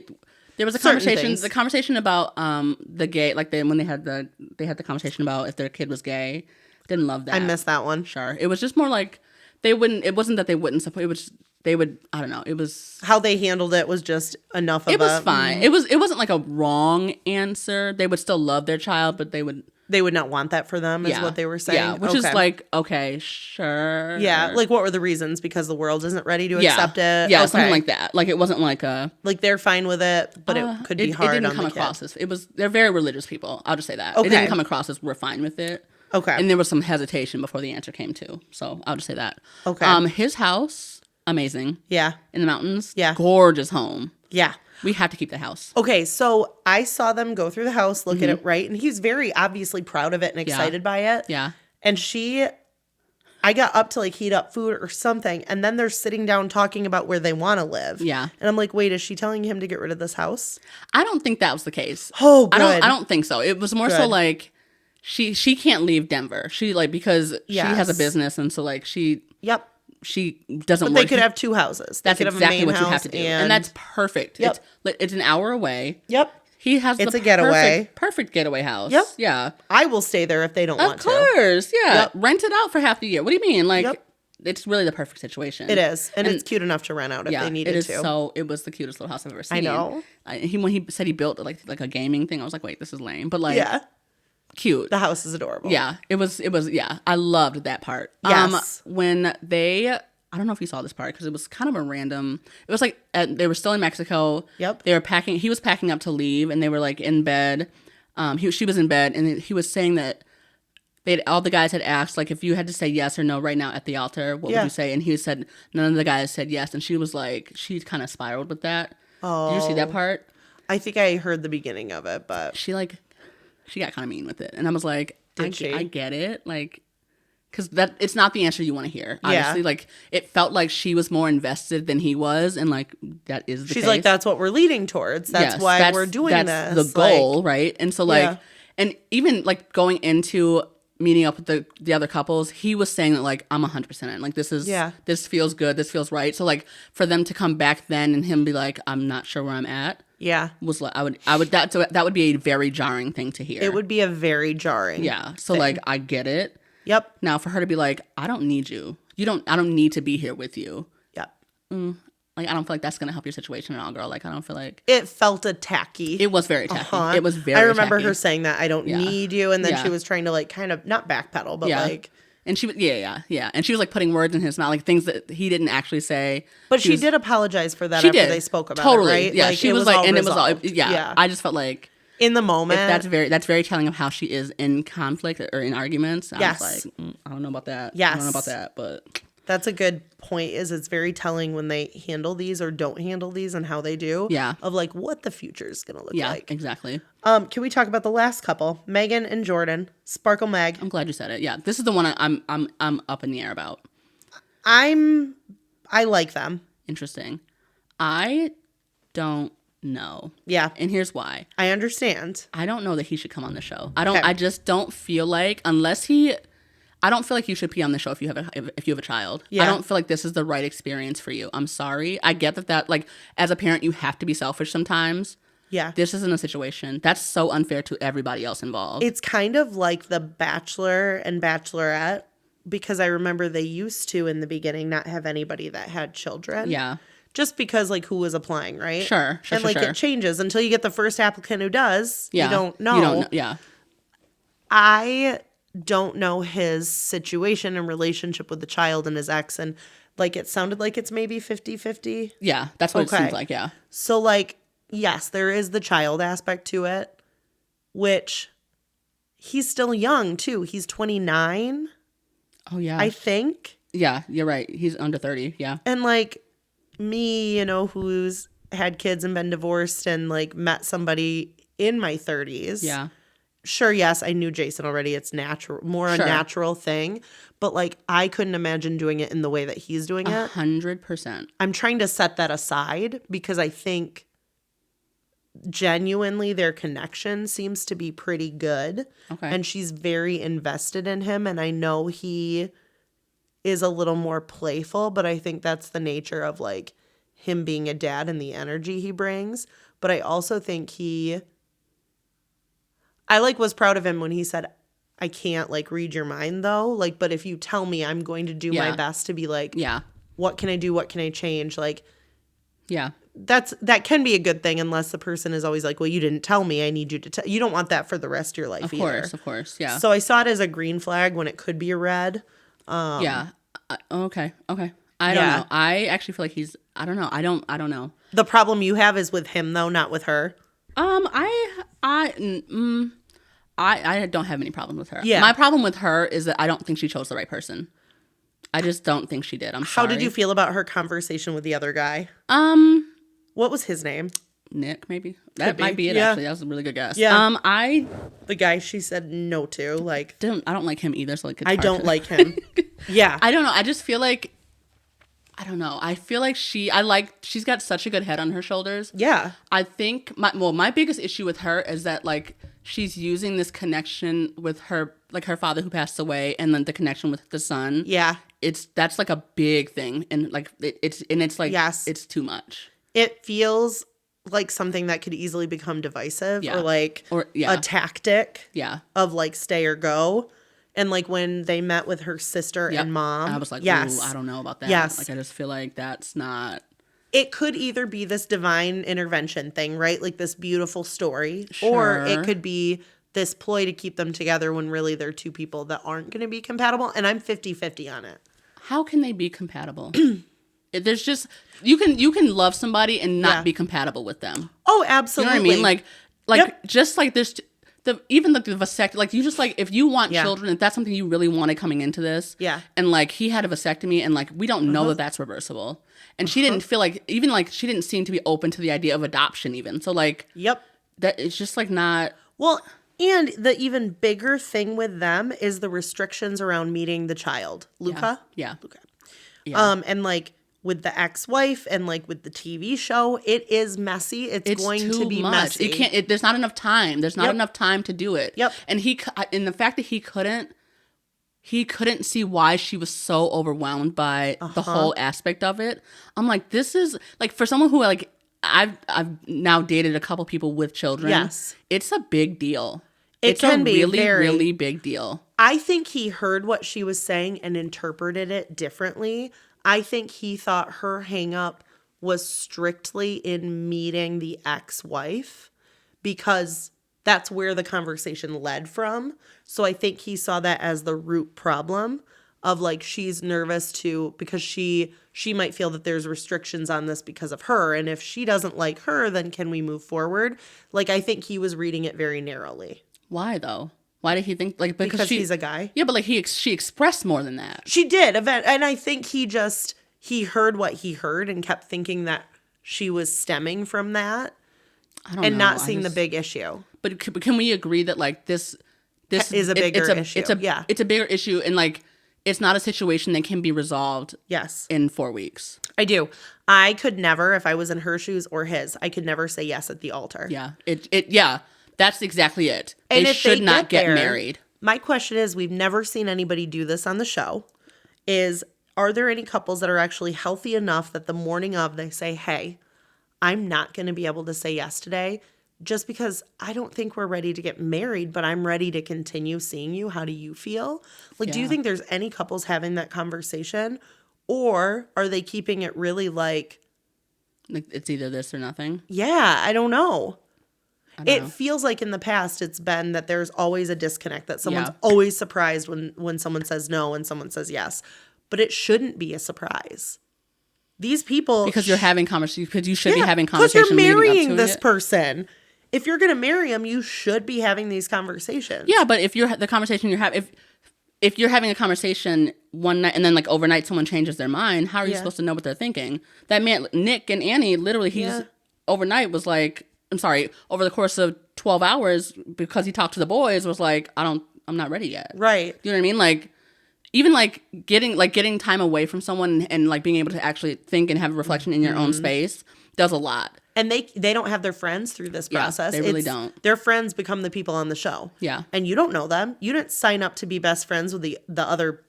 was a conversation. The conversation about the gay, like when they had the conversation about if their kid was gay. Didn't love that. I missed that one. Sure. It was just more like they wouldn't. It wasn't that they wouldn't support. It was they would. I don't know. It was how they handled it was just enough. It was fine. It wasn't like a wrong answer. They would still love their child, but they would not want that for them. Is what they were saying. Yeah, which is like okay, sure. Yeah, like what were the reasons? Because the world isn't ready to accept it. Yeah, something like that. Like it wasn't like a like they're fine with it, but it could be hard. It didn't on come the across kid. as they're very religious people. I'll just say that. Okay. It didn't come across as we're fine with it. Okay. And there was some hesitation before the answer came too. So I'll just say that. Okay. His house, amazing. Yeah. In the mountains. Yeah. Gorgeous home. Yeah. We have to keep the house. Okay, so I saw them go through the house, look at it, right? And he's very obviously proud of it and excited by it. Yeah. And I got up to like heat up food or something, and then they're sitting down talking about where they want to live. Yeah. And I'm like, wait, is she telling him to get rid of this house? I don't think that was the case. Oh, good. I don't think so. It was more so like she can't leave Denver. She like because she has a business and so like she doesn't but work. They could have 2 houses. That's exactly what you have to do. And that's perfect. Yep. It's an hour away. Yep. He has a getaway. Perfect getaway house. Yep. Yeah. I will stay there if they don't want to. Of course. Yeah. Yep. Rent it out for half the year. What do you mean? Like it's really the perfect situation. It is. And it's cute enough to rent out if they needed to. So it was the cutest little house I've ever seen. I know. When he said he built like a gaming thing, I was like, wait, this is lame. But like cute. The house is adorable. Yeah. It was I loved that part. Yes. When I don't know if you saw this part because it was kind of a random. It was like they were still in Mexico. Yep. They were packing. He was packing up to leave, and they were like in bed. She was in bed, and he was saying that all the guys had asked like if you had to say yes or no right now at the altar, what would you say? And he said none of the guys said yes, and she was like she kind of spiraled with that. Oh. Did you see that part? I think I heard the beginning of it, but she got kind of mean with it, and I was like, I get it, like. Because it's not the answer you want to hear. Obviously, like it felt like she was more invested than he was, and like that is the case. She's like, that's what we're leading towards. That's why we're doing this. That's the goal, right? And so like, and even like going into meeting up with the other couples, he was saying that like I'm 100% in. Like this feels good. This feels right. So like for them to come back then and him be like, I'm not sure where I'm at. Yeah, was like that would be a very jarring thing to hear. It would be a very jarring. Yeah. So like I get it. Yep. Now, for her to be like, I don't need you. I don't need to be here with you. Yep. Like, I don't feel like that's going to help your situation at all, girl. Like, I don't feel like... It felt tacky. It was very tacky. It was very I remember tacky. Her saying that, I don't need you. And then she was trying to, like, kind of, not backpedal, but like... And she was, yeah. And she was, like, putting words in his mouth, like, things that he didn't actually say. But she did apologize for that after they spoke about it, right? Yeah, like, she was like, and it was all... Yeah. I just felt like... in the moment. That's very telling of how she is in conflict or in arguments. Yes. I was like, I don't know about that. Yes. I don't know about that, but that's a good point. Is it's very telling when they handle these or don't handle these and how they do. Yeah. Of like what the future is gonna look like. Yeah, exactly. Can we talk about the last couple, Megan and Jordan? Sparkle Meg. I'm glad you said it. Yeah, this is the one I'm up in the air about. I like them. Interesting. I don't know. Yeah. And here's why. I understand. I don't know that he should come on the show. Okay. I just don't feel like I don't feel like you should be on the show if you have a child. Yeah. I don't feel like this is the right experience for you. I'm sorry. I get that like as a parent you have to be selfish sometimes. Yeah. This isn't a situation. That's so unfair to everybody else involved. It's kind of like The Bachelor and Bachelorette, because I remember they used to in the beginning not have anybody that had children. Yeah. Just because like who was applying, right? Sure. And like it changes until you get the first applicant who does. Yeah. You don't know. You don't know. Yeah. I don't know his situation and relationship with the child and his ex, and like it sounded like it's maybe 50-50. Yeah. That's what it seems like. Yeah. So like, yes, there is the child aspect to it, which he's still young too. He's 29. Oh yeah. I think. Yeah, you're right. He's under 30. Yeah. And like me, who's had kids and been divorced and like met somebody in my 30s. Yeah. Sure, yes, I knew Jason already. It's natural, more a natural thing. But like I couldn't imagine doing it in the way that he's doing it. 100%. I'm trying to set that aside because I think genuinely their connection seems to be pretty good. Okay. And she's very invested in him. And I know he is a little more playful, but I think that's the nature of like him being a dad and the energy he brings. But I also think I like was proud of him when he said, I can't like read your mind though. Like, but if you tell me, I'm going to do my best to be like, what can I do? What can I change? Like, yeah, that can be a good thing unless the person is always like, well, you didn't tell me. I need you to tell. You don't want that for the rest of your life either. Of course. Yeah. So I saw it as a green flag when it could be a red. Yeah. Okay. I don't know. I actually feel like I don't know. I don't know. The problem you have is with him though, not with her. I don't have any problem with her. Yeah. My problem with her is that I don't think she chose the right person. I just don't think she did. I'm sorry. How did you feel about her conversation with the other guy? What was his name? Nick, maybe. That might be it, actually. That was a really good guess. Yeah. The guy she said no to, like... I don't like him either, so like it's I hard don't like him. Yeah. I don't know. I just feel like... I don't know. I feel like she's got such a good head on her shoulders. Yeah. I think my biggest issue with her is that like she's using this connection with her father who passed away and then the connection with the son. Yeah. That's like a big thing and like it's like yes. It's too much. It feels like something that could easily become divisive or like a tactic of like stay or go. And like when they met with her sister and mom. I was like, yes. Ooh, I don't know about that. Yes. Like I just feel like that's not. It could either be this divine intervention thing, right? Like this beautiful story. Sure. Or it could be this ploy to keep them together when really they're two people that aren't going to be compatible. And I'm 50-50 on it. How can they be compatible? There's just, you can love somebody and not be compatible with them. Oh, absolutely. You know what I mean? Like just like this. Even the vasectomy, like you just like if you want children, if that's something you really wanted coming into this, and like he had a vasectomy, and like we don't know that that's reversible, and she didn't feel like even like she didn't seem to be open to the idea of adoption even. So like that it's just like not well. And the even bigger thing with them is the restrictions around meeting the child, Luca. Luca. And like with the ex-wife and like with the TV show, it is messy. It's going to be much. messy. It can't. There's not enough time. There's not enough time to do it. Yep. And the fact that he couldn't see why she was so overwhelmed by the whole aspect of it. I'm like, this is like for someone who like I've now dated a couple people with children. Yes, it's a big deal. It's a really big deal. I think he heard what she was saying and interpreted it differently. I think he thought her hang up was strictly in meeting the ex-wife because that's where the conversation led from. So I think he saw that as the root problem. of like she's nervous because she might feel that there's restrictions on this because of her, and if she doesn't like her, then can we move forward? Like I think he was reading it very narrowly. Why though? Why did he think like because he's a guy? Yeah, but like she expressed more than that. She did, and I think he heard what he heard and kept thinking that she was stemming from that, and not seeing the big issue. But can we agree that like this is a bigger issue? It's a bigger issue, and like it's not a situation that can be resolved. Yes, in 4 weeks. I do. I could never, if I was in her shoes or his, I could never say yes at the altar. Yeah, yeah. That's exactly it. And they should not get married. My question is, we've never seen anybody do this on the show, are there any couples that are actually healthy enough that the morning of they say, hey, I'm not going to be able to say yes today just because I don't think we're ready to get married, but I'm ready to continue seeing you. How do you feel? Like, do you think there's any couples having that conversation, or are they keeping it really like it's either this or nothing? Yeah, I don't know. It feels like in the past it's been that there's always a disconnect, that someone's always surprised when someone says no and someone says yes. But it shouldn't be a surprise. These people... Because you're having conversations, because you should be having conversations. Because you're marrying this person. If you're going to marry him, you should be having these conversations. Yeah, but if you're the conversation you're having... If you're having a conversation one night and then like overnight someone changes their mind, how are you supposed to know what they're thinking? That man, Nick and Annie, literally overnight was like... I'm sorry, over the course of 12 hours, because he talked to the boys, was like, I'm not ready yet. Right. You know what I mean? Like, even like getting time away from someone and like being able to actually think and have a reflection in your own space does a lot. And they don't have their friends through this process. They really don't. Their friends become the people on the show. Yeah. And you don't know them. You didn't sign up to be best friends with the other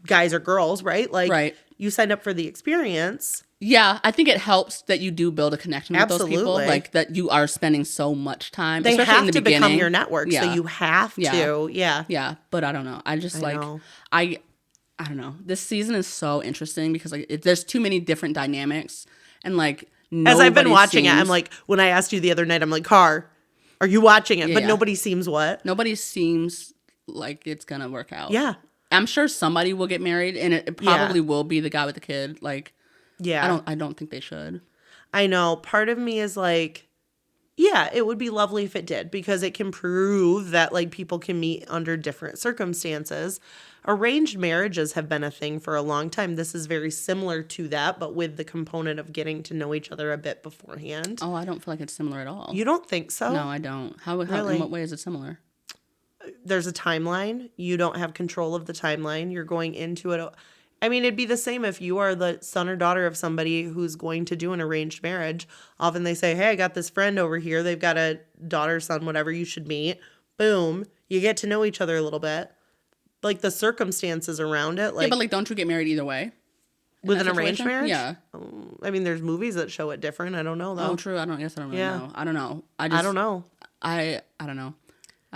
guys or girls, right? Like, you signed up for the experience. Yeah, I think it helps that you do build a connection with those people. Like, that you are spending so much time. They especially have in the to beginning. become your network, so you have to. Yeah. Yeah, but I don't know. I just I don't know. This season is so interesting because like there's too many different dynamics, and like as I've been watching it, I'm like, when I asked you the other night, I'm like, Car, are you watching it? But nobody seems what? Nobody seems like it's gonna work out. Yeah. I'm sure somebody will get married, and it probably will be the guy with the kid. Like, I don't think they should. I know. Part of me is like, yeah, it would be lovely if it did, because it can prove that like people can meet under different circumstances. Arranged marriages have been a thing for a long time. This is very similar to that, but with the component of getting to know each other a bit beforehand. Oh, I don't feel like it's similar at all. You don't think so? No, I don't. How really? In what way is it similar? There's a timeline. You don't have control of the timeline. You're going into it. I mean, it'd be the same if you are the son or daughter of somebody who's going to do an arranged marriage. Often they say, hey, I got this friend over here. They've got a daughter, son, whatever, you should meet. Boom. You get to know each other a little bit. Like the circumstances around it. Like, yeah, but like, don't you get married either way? With an arranged marriage? Yeah. I mean, there's movies that show it different. I don't know, though. Oh, true. I guess I don't really know. I don't know. I don't know. I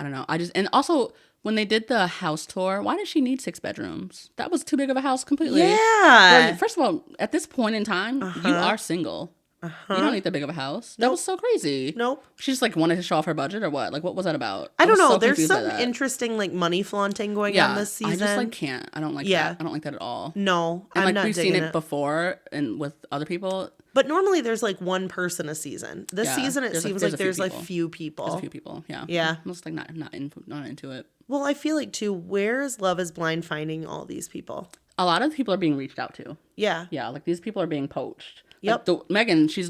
don't know. And also, when they did the house tour, why did she need 6 bedrooms? That was too big of a house completely. Yeah. First of all, at this point in time, you are single. You don't need that big of a house. That was so crazy. Nope. She just like wanted to show off her budget or what? Like, what was that about? I don't know. There's some interesting like money flaunting going on this season. I just like can't. I don't like that. I don't like that at all. No, and I'm like we've seen it before and with other people. But normally there's like one person a season. This season it seems like there's like few people. There's a few people. Yeah. Yeah. I'm just like not into it. Well, I feel like too, where is Love is Blind finding all these people? A lot of people are being reached out to. Yeah. Yeah, like these people are being poached. Yep. Like Megan, she's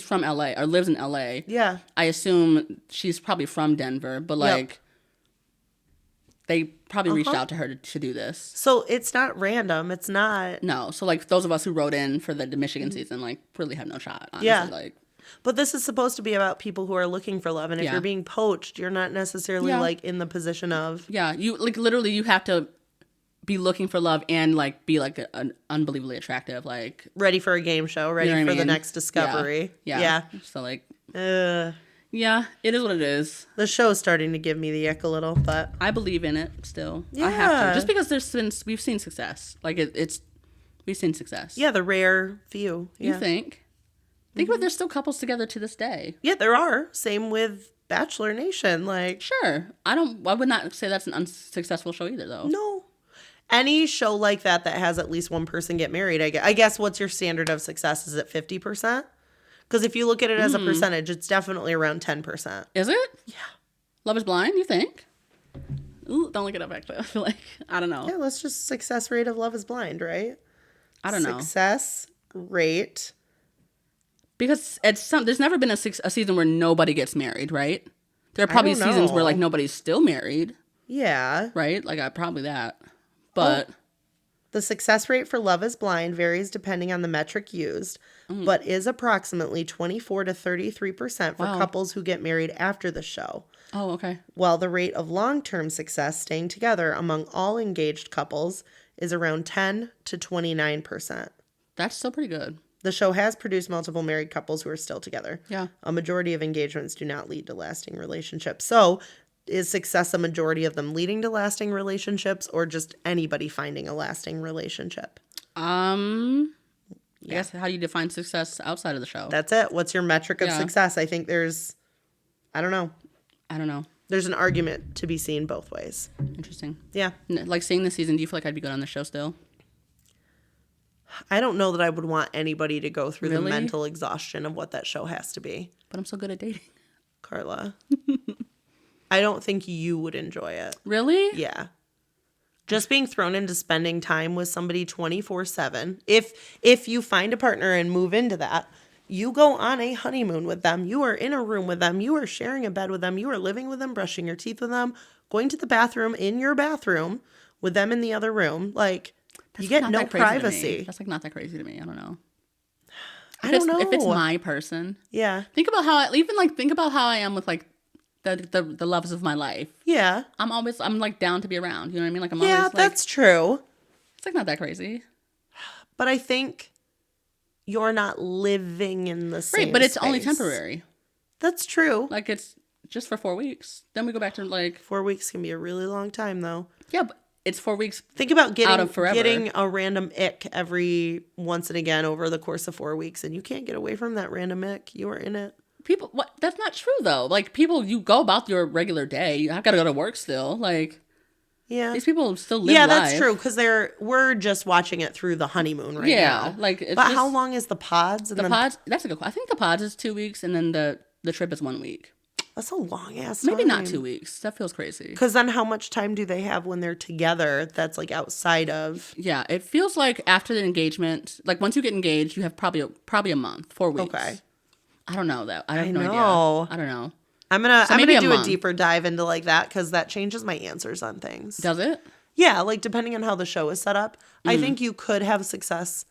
from LA or lives in LA. Yeah. I assume she's probably from Denver, but like they probably reached out to her to do this. So it's not random. It's not. No. So like those of us who wrote in for the Michigan season, like really have no shot. Honestly. Yeah. Like. But this is supposed to be about people who are looking for love, and if you're being poached, you're not necessarily like in the position of. Yeah. You like literally you have to be looking for love and like be like an unbelievably attractive, like ready for a game show, ready for the next discovery. Yeah. So like, yeah, it is what it is. The show's starting to give me the ick a little, but I believe in it still. Yeah. I have to, just because we've seen success. Like we've seen success. Yeah, the rare few. Yeah. You think about there's still couples together to this day. Yeah, there are. Same with Bachelor Nation. Like, sure, I would not say that's an unsuccessful show either, though. No. any show like that has at least one person get married, I guess what's your standard of success? Is it 50%? Because if you look at it as a percentage, it's definitely around 10%. Is it? Yeah. Love is Blind, you think? Ooh, don't look it up, actually. I feel like, I don't know. Yeah, let's just success rate of Love is Blind, right? I don't know. Success rate. Because there's never been a season where nobody gets married, right? There are probably seasons where, like, nobody's still married. Yeah. Right? Like, probably that. But... The success rate for Love is Blind varies depending on the metric used, but is approximately 24 to 33% for couples who get married after the show. Oh, okay. While the rate of long-term success staying together among all engaged couples is around 10 to 29%. That's still pretty good. The show has produced multiple married couples who are still together. Yeah. A majority of engagements do not lead to lasting relationships. So, is success a majority of them leading to lasting relationships, or just anybody finding a lasting relationship? I guess, how do you define success outside of the show? That's it. What's your metric of success? I think I don't know. There's an argument to be seen both ways. Interesting. Yeah. Like, seeing this season, do you feel like I'd be good on the show still? I don't know that I would want anybody to go through the Really? mental exhaustion of what that show has to be. But I'm so good at dating. Carla. I don't think you would enjoy it. Really? Yeah. Just being thrown into spending time with somebody 24/7. If you find a partner and move into that, you go on a honeymoon with them. You are in a room with them. You are sharing a bed with them. You are living with them, brushing your teeth with them, going to the bathroom in your bathroom with them in the other room. Like, you get no privacy. That's like not that crazy to me. I don't know. I don't know. If it's my person. Yeah. Think about how I am with, like, the loves of my life. Yeah. I'm like down to be around. You know what I mean? Like, I'm yeah, always like, that's true. It's like not that crazy. But I think you're not living in the same Right, but it's space. only temporary. That's true. Like, it's just for 4 weeks. Then we go back to, like... 4 weeks can be a really long time, though. Yeah, but it's 4 weeks. Think about out of forever. getting a random ick every once and again over the course of 4 weeks, and you can't get away from that random ick. You are in it. People, what? That's not true, though. Like, people, you go about your regular day. I've got to go to work still. Like, yeah, these people still live yeah, life. that's true, because we're just watching it through the honeymoon right now. Yeah, like, it's but just, how long is the pods? And pods? That's a good question. I think the pods is 2 weeks, and then the trip is 1 week. That's a long ass time. Maybe not 2 weeks. That feels crazy. Because then how much time do they have when they're together that's, like, outside of... Yeah, it feels like after the engagement, like, once you get engaged, you have probably a month, 4 weeks. Okay. I don't know that. I have no idea. I don't know. I'm gonna do a a deeper dive into, like, that, because that changes my answers on things. Does it? Yeah, like, depending on how the show is set up, I think you could have success.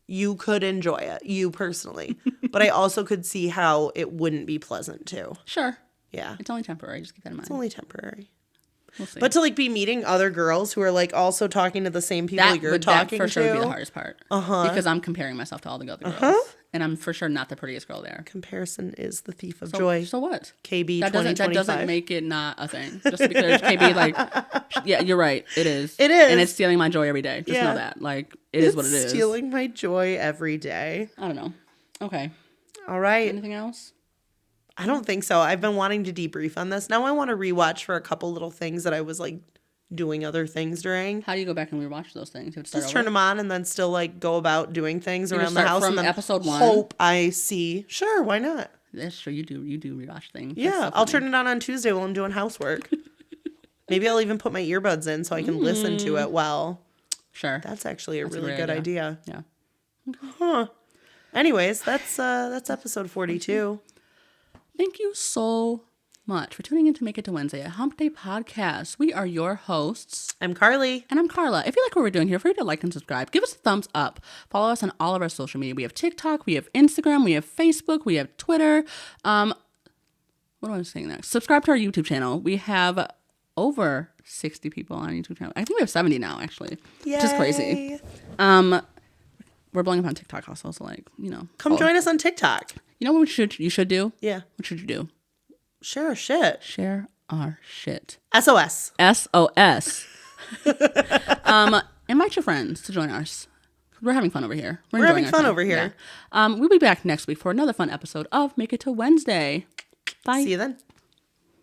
You could enjoy it, you personally. But I also could see how it wouldn't be pleasant, too. Sure. Yeah. It's only temporary. Just keep that in mind. It's only temporary. We'll see. But to, like, be meeting other girls who are, like, also talking to the same people you're talking to. That for sure would be the hardest part. Because I'm comparing myself to all the other girls. And I'm for sure not the prettiest girl there. Comparison is the thief of joy. So what? KB that 2025. That doesn't make it not a thing. Just because KB, like, yeah, you're right. It is. It is. And it's stealing my joy every day. Just know that. Like, it is what it is. Stealing my joy every day. I don't know. Okay. All right. Anything else? I don't think so. I've been wanting to debrief on this. Now I want to rewatch for a couple little things that I was, like, doing other things during. How do you go back and rewatch those things? You have to start Just over? turn them on and then still, like, go about doing things around the house from and then episode 1? hope I see. Sure, why not? That's true. You do rewatch things. Yeah, I'll turn it on Tuesday while I'm doing housework. Maybe I'll even put my earbuds in so I can listen to it well. Sure. That's actually a really great good idea. Yeah. Huh. Anyways, that's episode 42. Thank you so much for tuning in to Make It to Wednesday, a Hump Day podcast. We are your hosts. I'm Carly. And I'm Karla. If you like what we're doing here, feel free to like and subscribe. Give us a thumbs up. Follow us on all of our social media. We have TikTok, we have Instagram, we have Facebook, we have Twitter. What am I saying next? Subscribe to our YouTube channel. We have over 60 people on our YouTube channel. I think we have 70 now, actually. Yay. Which is crazy. We're blowing up on TikTok also, so, like, you know. Come join us on TikTok. You know what you should do? Yeah. What should you do? Share our shit. Share our shit. SOS. SOS. Invite your friends to join us. We're having fun over here. We're having fun over here. Yeah. We'll be back next week for another fun episode of Make It to Wednesday. Bye. See you then.